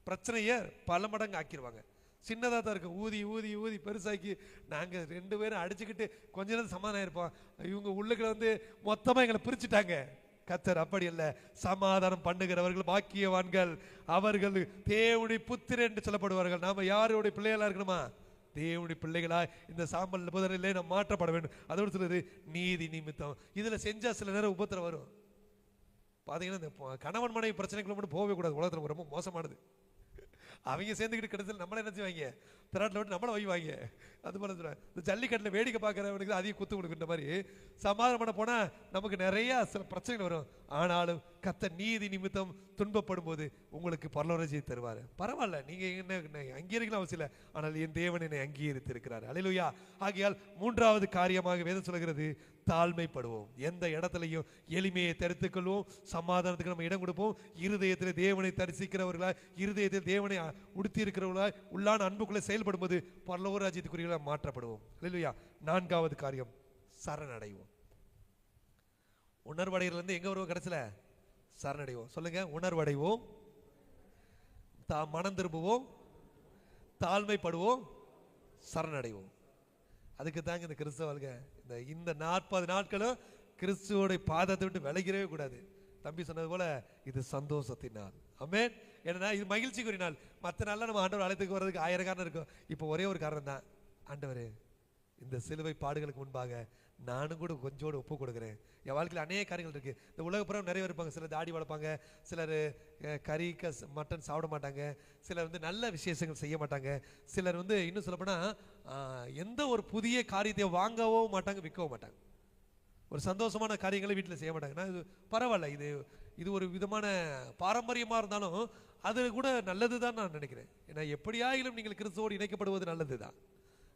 பிரச்சனையை பல மடங்கு ஆக்கிடுவாங்க. சின்னதாக தான் இருக்கும், ஊதி ஊதி ஊதி பெருசாக்கி நாங்கள் 2 பேரும் அடிச்சுக்கிட்டு கொஞ்ச நேரம் சமாதானம் இருப்போம், இவங்க உள்ளுக்குள்ள வந்து மொத்தமாக எங்களை பிரிச்சுட்டாங்க. கர்த்தர் அப்படி அல்ல, சமாதானம் பண்ணுகிறவர்கள் பாக்கியவான்கள், அவர்கள் தேவனுடைய புத்திரர் என்று சொல்லப்படுவார்கள். நாம யாருடைய பிள்ளைகளா இருக்கணுமா? தேவனுடைய பிள்ளைகளாய் இந்த சாம்பல் புதரிலே நாம் மாற்றப்பட வேண்டும். அதோடு சொல்லுது நீதி நிமித்தம். இதுல செஞ்சா சில நேரம் உபத்திரம் வரும். பாத்தீங்கன்னா இந்த கணவன் மனைவி பிரச்சனைக்குள்ள மட்டும் போகவே கூடாது. உலகத்துல ரொம்ப மோசமானது. அவங்க சேர்ந்துக்கிட்டு கிடைச்சல் நம்மளை என்ன செய்வாங்க, திராட்டில் விட்டு நம்மளை வைவாங்க. அது போல சொல்றேன், இந்த ஜல்லிக்கட்டில் வேடிக்கை பார்க்குறவனுக்கு அதிக குத்து கொடுக்குற மாதிரி சமாதானம் பண்ண போனால் நமக்கு நிறைய சில பிரச்சனைகள் வரும். ஆனாலும் கர்த்தர் நீதி நிமித்தம் துன்பப்படும் போது உங்களுக்கு பரலோகத்தை தருவார். பரவாயில்ல, நீங்கள் என்ன அங்கீகரிக்கலாம் அவசியம் இல்லை, ஆனால் என் தேவன் என்னை அங்கீகரித்து இருக்கிறார். அல்லேலூயா. ஆகையால் 3வது காரியமாக வேதம் சொல்கிறது, தாழ்மைப்படுவோம். எந்த இடத்துலையும் எளிமையை தரித்துக் கொள்வோம், சமாதானத்துக்கு நம்ம இடம் கொடுப்போம். இருதயத்தில் தேவனை தரிசிக்கிறவர்களாய், இருதயத்தில் தேவனை உடுத்தி இருக்கிறவர்களாய், உள்ளான அன்புக்குள்ளே செயல்படும் போது பரலோக ராஜ்யத்துக்குரியவர்களாக மாற்றப்படுவோம். அல்லேலூயா. 4வது காரியம், சரணடைவோம். உணர்வடைகிறது எங்க வருவோம்? கடைசியில சரணடைவோம். சொல்லுங்க, உணர்வடைவோம், மனம் திரும்புவோம், தாழ்மைப்படுவோம், சரணடைவோம். அதுக்கு தாங்க இந்த கிறிஸ்தவ வாழ்க்கை. இந்த 40 நாட்களும் கிறிஸ்துவோட பாதத்தை விட்டு விலகிறவே கூடாது. தம்பி சொன்னது போல இது சந்தோஷத்தின் நாள். ஆமென். ஏன்னா இது மகிழ்ச்சிக்குரிய நாள். மற்ற நாள்ல நம்ம ஆண்டவர் அழைத்துக்கு வர்றதுக்கு 1000 காரணம் இருக்கும். இப்போ ஒரே ஒரு காரணம் தான், ஆண்டவரே இந்த சிலுவை பாடுகளுக்கு முன்பாக நானும் கூட கொஞ்சோடு ஒப்பு கொடுக்குறேன். என் வாழ்க்கையில் அநேக காரியங்கள் இருக்கு. இந்த உலகப்புறம் நிறைய இருப்பாங்க. சிலர் தாடி வளர்ப்பாங்க, சிலர் கறி மட்டன் சாப்பிட மாட்டாங்க, சிலர் வந்து நல்ல விசேஷங்கள் செய்ய மாட்டாங்க, சிலர் வந்து இன்னும் சொல்லப்போனா எந்த ஒரு புதிய காரியத்தை வாங்கவோ மாட்டாங்க, விற்கவும் மாட்டாங்க. ஒரு சந்தோஷமான காரியங்களை வீட்டில் செய்ய மாட்டாங்கன்னா இது பரவாயில்ல. இது ஒரு விதமான பாரம்பரியமாக இருந்தாலும் அது கூட நல்லது தான் நான் நினைக்கிறேன். ஏன்னா எப்படியாயிலும் நீங்கள் கிறிஸ்துவோடு இணைக்கப்படுவது நல்லது தான்.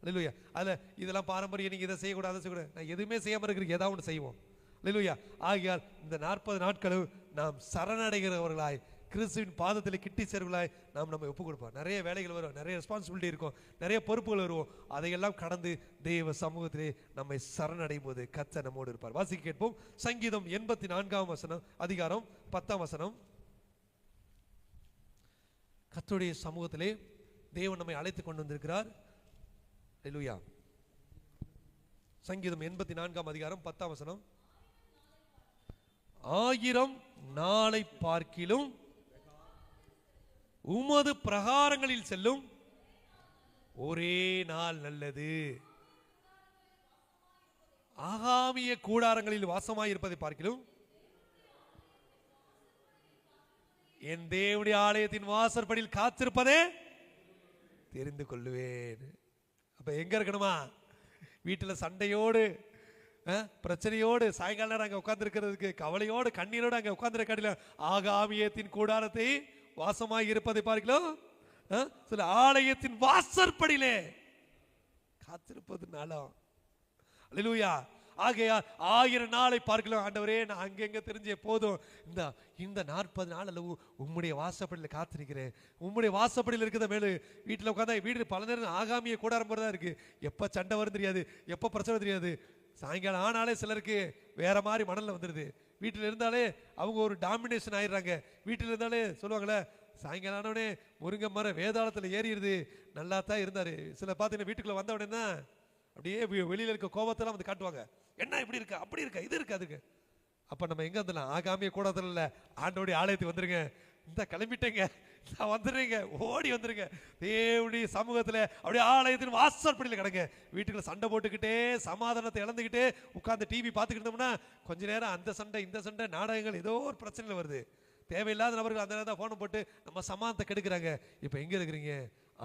அல்லேலூயா. அதில் இதெல்லாம் பாரம்பரியம், நீங்கள் இதை செய்யக்கூடாது அதை செய்யக்கூடாது, நான் எதுவுமே செய்யாமல் இருக்கிறதுக்கு ஏதாவது ஒன்று செய்வோம். அல்லேலூயா. ஆகையால் இந்த 40 நாட்களும் நாம் சரணடைகிறவர்களாய், கிறிஸ்துவின் பாதத்தில் கிட்டி சேர்வர்களாய் நாம் நம்ம ஒப்பு கொடுப்போம். நிறைய வேலைகள் வரும், நிறைய ரெஸ்பான்சிபிலிட்டி இருக்கும், நிறைய பொறுப்புகள் வருவோம். அதையெல்லாம் கடந்து தெய்வ சமூகத்திலே நம்மை சரணடையும் போது கர்த்தர் நம்மோடு இருப்பார். வாசிக்க கேட்போம். சங்கீதம் 84ஆம் வசனம், அதிகாரம் 10ஆம் வசனம். கர்த்தருடைய சமூகத்திலே தேவன் நம்மை அழைத்து கொண்டு வந்திருக்கிறார். அல்லேலூயா. சங்கீதம் 84ஆம் அதிகாரம் 10ஆம் வசனம். 1000 நாளை பார்க்கிலும் உமது பிரகாரங்களில் செல்லும் ஒரே நாள் நல்லது. ஆகாமிய கூடாரங்களில் வாசமாயிருப்பதை பார்க்கிலும் என் தேவனுடைய ஆலயத்தின் வாசற்படியில் காத்திருப்பதே தெரிந்து கொள்ளுவேன். அப்ப எங்க இருக்கணுமா? வீட்டுல சண்டையோடு பிரச்சனையோடு சாயங்கால நேரம் அங்க உட்கார்ந்து இருக்கிறதுக்கு கவலையோடு கண்ணீரோடு அங்க உட்கார்ந்து காட்டில ஆகாமியத்தின் கூடாரத்தை வாசமாய் இருப்பதை பார்க்கலாம் சில ஆலயத்தின் வாசற்படியிலே காத்திருப்பது நாளாம். அல்லேலூயா. ஆகையா 1000 நாளை பார்க்கலாம். ஆண்டவரே நான் அங்கெங்க தெரிஞ்ச போதும் இந்த 40 நாள் அல்ல உம்முடைய வாசப்படியில் காத்திருக்கிறேன். உம்முடைய வாசப்படியில் இருக்கிற மேலு வீட்டில் உட்காந்தா வீடு பல நேரம் ஆகாமிய கூடாரம் போறதா இருக்கு. எப்ப சண்டை வரும் தெரியாது, எப்ப பிரச்சனை தெரியாது. சாயங்காலம் ஆனாலே சிலருக்கு வேற மாதிரி மணல்ல வந்துடுது. வீட்டில் இருந்தாலே அவங்க ஒரு டாமினேஷன் ஆயிடுறாங்க. வீட்டில் இருந்தாலே சொல்லுவாங்களே சாயங்காலம் ஆனவனே முருங்கை மரம் வேதாளத்தில் ஏறிடுது, நல்லா தான் இருந்தாரு. சில பார்த்தீங்கன்னா வீட்டுக்குள்ள வந்த உடனே தான் அப்படியே வெளியில இருக்க கோபத்தெல்லாம் வந்து காட்டுவாங்க. என்ன இப்படி இருக்க, அப்படி இருக்க, இது இருக்கு, அதுக்கு. அப்ப நம்ம எங்க வந்துடலாம்? ஆகாமிய கூடாரத்துல இல்ல, ஆண்டோடைய ஆலயத்துக்கு வந்துருங்க. இந்த கிளம்பிட்டேங்க, நான் வந்துடுறீங்க, ஓடி வந்துருங்க. தேவனுடைய சமூகத்துல அப்படியே ஆலயத்தின் வாசற்படியில் கிடங்க. வீட்டுக்குள்ள சண்டை போட்டுக்கிட்டே சமாதானத்தை இழந்துக்கிட்டே உட்கார்ந்து டிவி பார்த்துக்கிட்டோம்னா கொஞ்ச நேரம் அந்த சண்டை இந்த சண்டை நாடகங்கள் ஏதோ ஒரு பிரச்சனையில் வருது. தேவையில்லாத நபர்கள் அந்த நேரம் தான் போனை போட்டு நம்ம சமாதானத்தை கெடுக்கிறாங்க. இப்போ எங்க இருக்கிறீங்க?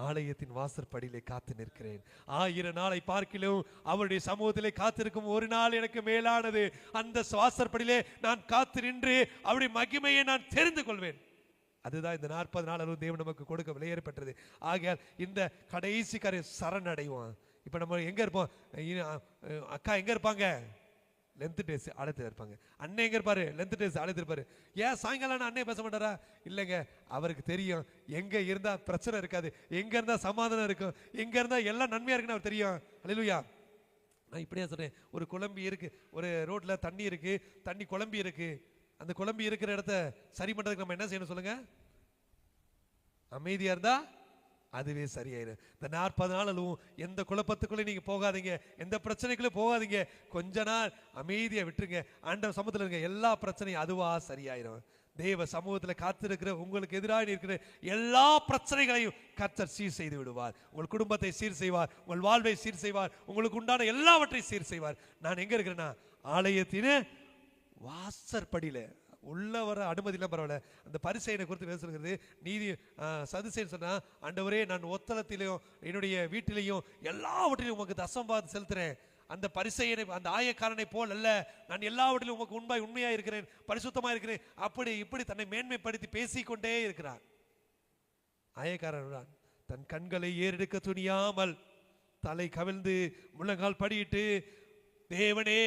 ஆலயத்தின் வாசற்படியிலே காத்து நிற்கிறேன். 1000 நாளை பார்க்கிலும் அவருடைய சமூகத்திலே காத்திருக்கும் ஒரு நாள் எனக்கு மேலானது. அந்த வாசற்படியிலே நான் காத்து நின்று அவருடைய மகிமையை நான் தெரிந்து கொள்வேன். அதுதான் இந்த 40 நாள் அளவு தேவன் நமக்கு கொடுக்க விலையேறப்பட்டது. ஆகையால் இந்த கடைசி காரியம் சரணடைவோம். இப்ப நம்ம எங்க இருப்போம்? அக்கா எங்க இருப்பாங்க? லென்த் டேஸ் அழைத்து இருப்பாங்க. அண்ணன் எங்க இருப்பாரு? லென்த் டேஸ் அழைத்து இருப்பாரு. ஏன் சாயங்காலம் அண்ணே பேச மாட்டாரா? இல்லைங்க, அவருக்கு தெரியும் எங்க இருந்தா பிரச்சனை இருக்காது, எங்க இருந்தா சமாதானம் இருக்கும், எங்க இருந்தா எல்லாம் நன்மையா இருக்குன்னு அவர் தெரியும். அல்லேலூயா. நான் இப்படியே சொல்றேன், ஒரு குழம்பி இருக்கு, ஒரு ரோட்ல தண்ணி இருக்கு, தண்ணி குழம்பி இருக்கு. அந்த குழம்பி இருக்கிற இடத்த சரி பண்றதுக்கு நம்ம என்ன செய்யணும் சொல்லுங்க? அமைதியா இருந்தா அதுவே சரியாயிரும். இந்த 40 நாள் அளவும் எந்த குழப்பத்துக்குள்ளே நீங்க போகாதீங்க, எந்த பிரச்சனைக்குள்ளே போகாதீங்க. கொஞ்ச நாள் அமைதியா விட்டுருங்க. ஆண்டவர் சமூகத்தில் இருங்க, எல்லா பிரச்சனையும் அதுவா சரியாயிரும். தேவ சமூகத்தில் காத்திருக்கிற உங்களுக்கு எதிராக இருக்கிற எல்லா பிரச்சனைகளையும் கர்த்தர் சீர் செய்து விடுவார். உங்கள் குடும்பத்தை சீர் செய்வார், உங்கள் வாழ்வை சீர் செய்வார், உங்களுக்கு உண்டான எல்லாவற்றையும் சீர் செய்வார். நான் எங்க இருக்கிறேன்னா ஆலயத்தின் வாசற்படியில. உள்ள வர அனுமதி இல்லை பரவாயில்ல. அந்த பரிசேயனை குறித்து பேச சொல்கிறது. நீதி சதுசேயன் சொன்னா, ஆண்டவரே நான் ஒத்தளத்திலையும் என்னுடைய வீட்டிலையும் எல்லாவற்றிலையும் உமக்கு தசமபாகம் செலுத்துறேன். அந்த பரிசேயனை, அந்த ஆயக்காரனை போல் அல்ல, நான் எல்லாவற்றிலும் உமக்கு உண்மையா இருக்கிறேன், பரிசுத்தமா இருக்கிறேன், அப்படி இப்படி தன்னை மேன்மைப்படுத்தி பேசிக்கொண்டே இருக்கிறான். ஆயக்காரன் தன் கண்களை ஏறெடுக்க துணியாமல் தலை கவிழ்ந்து முழங்கால் படியிட்டு, தேவனே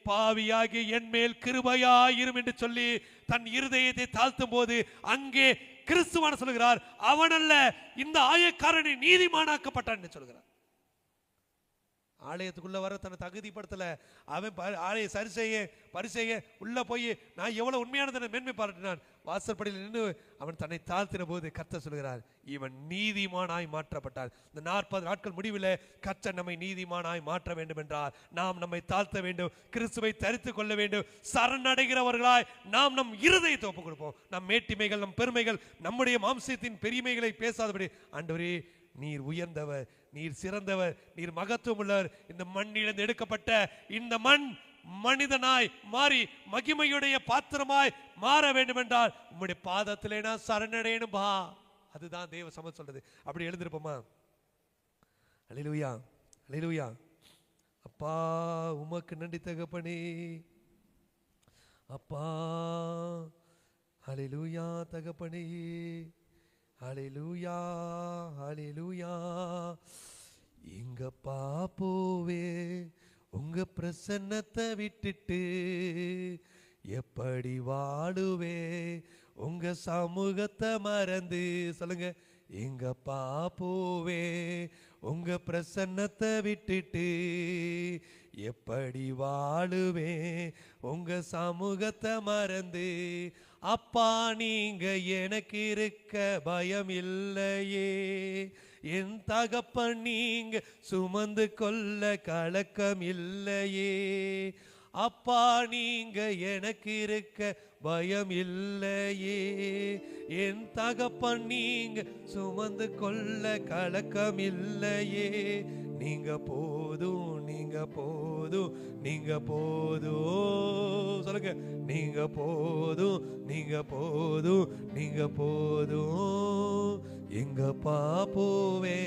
பாவியாகி என் மேல் கிருபையாயிரும் என்று சொல்லி தன் இருதயத்தை தாழ்த்தும் போது அங்கே கிறிஸ்துவான சொல்கிறார், அவன் அல்ல இந்த ஆயக்காரனை நீதிமானாக்கப்பட்டான் என்று சொல்கிறார். ஆலயத்துக்குள்ள வர தன்னை தகுதிப்படுத்தல. அவன் ஆலய சரி செய்ய பரிசெய்ய உள்ள போய் நான் எவ்வளவு உண்மையானதை மேன்மை பாராட்டினான். வாசற்படியில் நின்று அவன் தன்னை தாழ்த்தின போது கர்த்தர் சொல்கிறார், இவன் நீதிமானாய் மாற்றப்பட்டார். இந்த 40 நாட்கள் முடிவில் கர்த்தர் நம்மை நீதிமானாய் மாற்ற வேண்டும் என்றால் நாம் நம்மை தாழ்த்த வேண்டும், கிறிஸ்துவை தரித்துக் கொள்ள வேண்டும். சரணடைகிறவர்களாய் நாம் நம் இருதயத்தை ஒப்புக் கொடுப்போம். நம் மேட்டிமைகள், நம் பெருமைகள், நம்முடைய மாம்சத்தின் பெருமைகளை பேசாதபடி, ஆண்டவரே நீர் உயர்ந்தவர், நீர் சிறந்தவர், நீர் மகத்துவம் உள்ளவர். இந்த மண்ணிலிருந்து எடுக்கப்பட்ட இந்த மண் மனிதனாய் மாறி மகிமையுடைய பாத்திரமாய் மாற வேண்டும் என்றால் உம்முடைய பாதத்திலே நான் சரணடையணும் பா. அதுதான் தேவ சமூகம் சொல்றது. அப்படி எழுந்திருப்போமா? அல்லேலூயா, அல்லேலூயா. அப்பா உமக்கு நன்றி தகப்பனே. அப்பா அல்லேலூயா தகப்பனே. ஹல்லேலூயா, ஹல்லேலூயா. எங்க பாப்போவே உங்க பிரசன்னத்தை விட்டுட்டு எப்படி வாழுவே உங்க சமூகத்தை மறந்து? சொல்லுங்க. எங்க பாப்போவே உங்க பிரசன்னத்தை விட்டுட்டு எப்படி வாழுவே உங்க சமூகத்தை மறந்து? அப்பா நீங்க எனக்கு இருக்க பயம் இல்லையே, என் தகப்பன் நீங்க சுமந்து கொள்ள கலக்கம் இல்லையே. அப்பா நீங்க எனக்கு இருக்க பயம் இல்லையே, என் தகப்பன் நீங்க சுமந்து கொள்ள கலக்கம் இல்லையே. நீங்க போதும், நீங்க போதும், நீங்க போதும். சொல்லுங்க. நீங்க போதும், நீங்க போதும், நீங்க போதும். எங்க பாப்போவே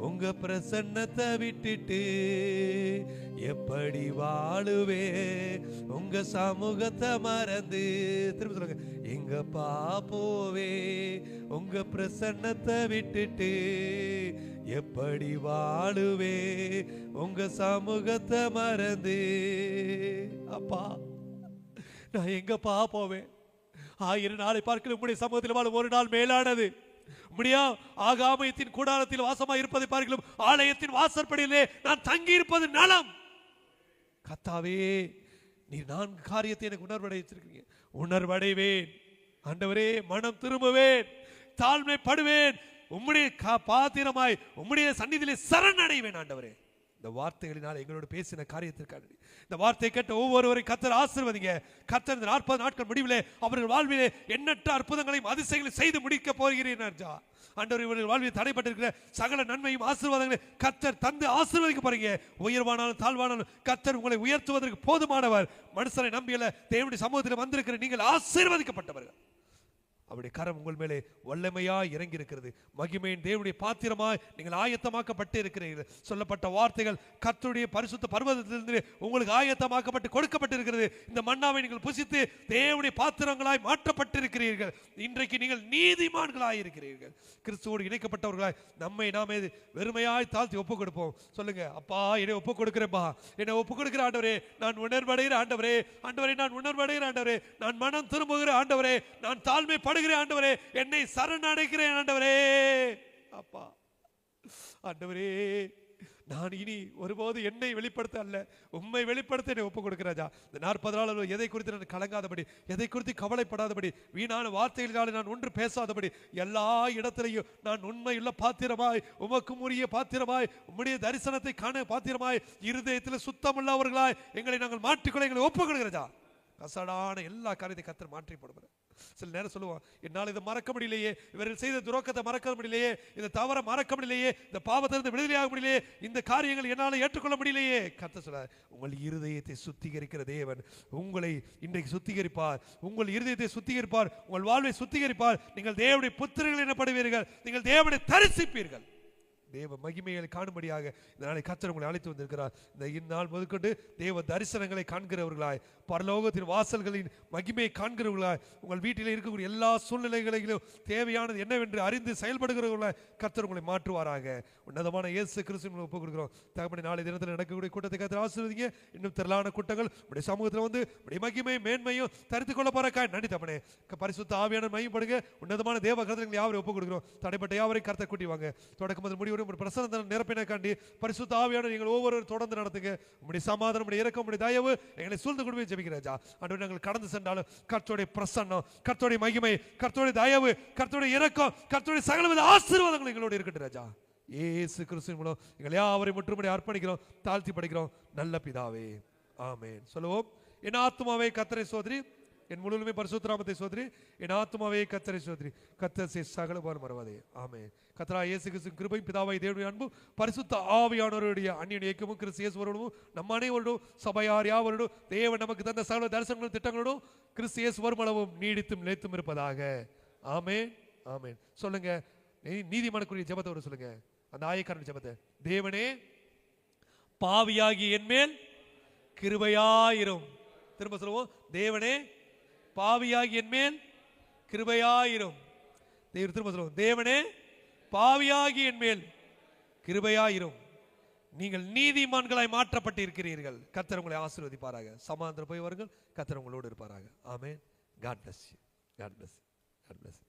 உங்க பிரசன்னத்தை விட்டுட்டு எப்படி வாழுவே உங்க சமூகத்தை மறந்து? திரும்ப சொல்லுங்க. எங்க பாப்போவே உங்க பிரசன்னத்தை விட்டுட்டு எப்படி வாழுவே உங்க சமூகத்தை மறந்து? அப்பா நான் எங்கப்பா போவேன்? 1000 நாளை பார்க்கல உங்களுடைய சமூகத்தில் வாழ ஒரு நாள் மேலானது. முடியா ஆகாமயத்தின் கூடாரத்தில் வாசமா இருப்பதை பார்க்கலாம், ஆலயத்தின் வாசற்படியிலே நான் தங்கி இருப்பது நலம். கர்த்தாவே நீர் 4 காரியத்தை எனக்கு உணர்வடைச்சிருக்கீங்க. உணர்வடைவேன் ஆண்டவரே, மனம் திரும்புவேன், தாழ்மைப்படுவேன், உம்முடைய பாத்திரமாய் உம்முடைய சந்நிதியிலே சரணடைவேன். ஆண்டவரே இந்த வார்த்தைகளினால் எங்களோடு பேசின காரியத்திற்காக இந்த வார்த்தை கேட்ட ஒவ்வொருவரை கர்த்தர் ஆசீர்வதிங்க. கர்த்தர் இந்த 40 நாட்கள் முடிவிலே அவர்கள் வாழ்விலே எண்ணற்ற அற்புதங்களையும் அதிசயங்களையும் செய்து முடிக்க போகிறேன். ஆண்டவர் இவர்கள் வாழ்வில் தடைப்பட்டிருக்கிற சகல நன்மையும் ஆசீர்வாதங்களை கர்த்தர் தந்து ஆசீர்வதிக்க போறீங்க. உயர்வானாலும் தாழ்வானாலும் கர்த்தர் உங்களை உயர்த்துவதற்கு போதுமானவர். மனுஷரை நம்பியல, தேவனுடைய சமூகத்தில் வந்திருக்கிற நீங்கள் ஆசீர்வதிக்கப்பட்டவர்கள். அவருடைய கரம் உங்கள் மேலே வல்லமையாய் இறங்கி இருக்கிறது. மகிமையின் தேவனுடைய பாத்திரமாய் நீங்கள் ஆயத்தமாக்கப்பட்டு இருக்கிறீர்கள். சொல்லப்பட்ட வார்த்தைகள் கர்த்தருடைய பரிசுத்த பர்வதத்திலிருந்து உங்களுக்கு ஆயத்தமாக்கப்பட்டு கொடுக்கப்பட்டு இருக்கிறது. இந்த மன்னாவை நீங்கள் புசித்து தேவனுடைய பாத்திரங்களாய் மாற்றப்பட்டிருக்கிறீர்கள். இன்றைக்கு நீங்கள் நீதிமான்களாய் இருக்கிறீர்கள். கிறிஸ்துவோடு இணைக்கப்பட்டவர்களாய் நம்மை நாமே வெறுமையாய் தாழ்த்தி ஒப்புக் கொடுப்போம். சொல்லுங்க, அப்பா என்னை ஒப்புக் கொடுக்கிறேன்பா, என்னை ஒப்புக் கொடுக்கிற ஆண்டவரே, நான் உணர்வடைகிற ஆண்டவரே, ஆண்டவரே நான் உணர்வடைகிற ஆண்டவரே, நான் மனம் திரும்புகிற ஆண்டவரே, நான் தாழ்மைப்படுகிற ஆண்டவரே, என்னை சரணடைகிறேன் ஆண்டவரே. அப்பா ஆண்டவரே, நான் இனி ஒருபோது என்னை வெளிப்படுத்த அல்ல, உம்மை வெளிப்படுத்த என்னை ஒப்புக் கொடுக்கிறாஜா. இந்த 40 நாள் எதை குறித்து நான் கலங்காதபடி, எதை குறித்து கவலைப்படாதபடி, வீணான வார்த்தைகளால் நான் ஒன்று பேசாதபடி, எல்லா இடத்திலையும் நான் உண்மையுள்ள பாத்திரமாய், உமக்கும் உரிய பாத்திரமாய், உம்முடைய தரிசனத்தை காண பாத்திரமாய், இருதயத்தில் சுத்தமுள்ளவர்களாய் எங்களை நாங்கள் மாற்றிக்கொள்ள எங்களை ஒப்புக் கொடுக்கிறஜா. கசடான எல்லா காரியத்தை கர்த்தர் மாற்றி போடுவார். சில நேரம் சொல்லுவான், என்னால் இதை மறக்க முடியலையே, இவர்கள் செய்த துரோகத்தை மறக்க முடியலையே, இந்த தவறை மறக்க முடியலையே, இந்த பாவத்திலிருந்து விடுதலையாக முடியலையே, இந்த காரியங்கள் என்னால் ஏற்றுக்கொள்ள முடியலையே. கர்த்தர் சொல்றார், உங்கள் இருதயத்தை சுத்திகரிக்கிற தேவன் உங்களை இன்றைக்கு சுத்திகரிப்பார். உங்கள் இருதயத்தை சுத்திகரிப்பார், உங்கள் வாழ்வை சுத்திகரிப்பார். நீங்கள் தேவனுடைய புத்திரர்கள் எனப்படுவீர்கள், நீங்கள் தேவனை தரிசிப்பீர்கள். தேவ மகிமைகளை காணும்படியாக இந்த நாளை கர்த்தர் உங்களை அழைத்து வந்திருக்கிறார். இந்த இந்நாள் முதற்கொண்டு தேவ தரிசனங்களை காண்கிறவர்களாய், பரலோகத்தின் வாசல்களின் மகிமையை காண்கிறவர்களாய், உங்கள் வீட்டில் இருக்கக்கூடிய எல்லா சூழ்நிலைகளிலும் தேவையானது என்னவென்று அறிந்து செயல்படுகிறவர்களாய் கர்த்தர் உங்களை மாற்றுவாராக. உன்னதமான இயேசு கிறிஸ்துவை ஒப்புக் கொடுக்கிறோம். தகப்பனே, நாளை தினத்தில் நடக்கக்கூடிய கூட்டத்தை கர்த்தர் ஆசீர்வதிங்க. இன்னும் திரளான கூட்டங்கள் உடைய சமூகத்தில் வந்து உடைய மகிமை மேன்மையும் தரித்து கொள்ள போறக்காய் நன்றி தகப்பனே. பரிசுத்த ஆவியான மையப்படுங்க. உன்னதமான தேவ கர்த்தர்கள் யாவரை ஒப்புக் கொடுக்கிறோம். தடைப்பட்ட யாவரை கர்த்தர் கூட்டி வாங்க. தொடக்கம் முதல் முடிவு ஒரு பிரசன்னத்தை நிரப்பினை காண்டி பரிசுத்த ஆவியான நீங்கள் ஒவ்வொருவரும் தொடர்ந்து நடத்துங்க. உம்முடைய சமாதானம், உம்முடைய இரக்கம், உம்முடைய தயவு எங்களை சூழ்ந்து கொண்டு போய் ஜெபிக்கிறேன். ஆண்டவரே, நாங்கள் கடந்து சென்றாலும் கர்த்தருடைய பிரசன்னம், கர்த்தருடைய மகிமை, கர்த்தருடைய தயவு, கர்த்தருடைய இரக்கம், கர்த்தருடைய சகலவித ஆசீர்வாதங்கள் எங்களோடு இருக்கட்டும் ராஜா. இயேசு கிறிஸ்துவின் மூலம் எங்களை யாவரையும் முற்றுமுடி அர்ப்பணிக்கிறோம், தாழ்த்தி படிக்கிறோம். நல்ல பிதாவே, ஆமென். சொல்லுவோம். என் ஆத்துமாவே கர்த்தரை சோதரி, என் முழுமை பரிசுத்த நாமத்தை சோதரி, என் ஆத்துமாவே கர்த்தரை சோதரி, கர்த்தர் சகல பாரம் மறவாதே. ஆமென். கர்த்தராகிய இயேசு கிறிஸ்துவின் கிருபையும் பிதாவாகிய தேவனுடைய அன்பும் பரிசுத்த ஆவியானவருடைய அந்நிய ஐக்கியமும் கிறிஸ்து இயேசுவோடும் நம் அனைவரோடும் சபையார் யாவரோடும் தேவன் நமக்கு தந்த சகல தரிசனங்களும் திட்டங்களோடும் கிறிஸ்து இயேசு வருமளவும் நீடித்தும் நிலைத்தும் இருப்பதாக. ஆமென், ஆமென். சொல்லுங்க, நீதிமானுக்குரிய ஜெபத்தோடு சொல்லுங்க அந்த ஆயக்காரன் ஜெபத்தை. தேவனே, பாவியாகி என்மேல் கிருபையாயிரும். திரும்ப சொல்லுவோம். தேவனே, பாவியாகி என்மேல் கிருபையாயிரும். திரும்ப சொல்லுவோம். தேவனே, பாவியாகி என்மேல் கிருபையாயிரும். நீங்கள் நீதிமான்களாய் மாற்றப்பட்டு இருக்கிறீர்கள். கர்த்தர் உங்களை ஆசீர்வதிப்பாராக. சமாதானம் போய் வருங்கள். கர்த்தர் உங்களோடு இருப்பாராக. ஆமென். God bless you. God bless you. God bless you.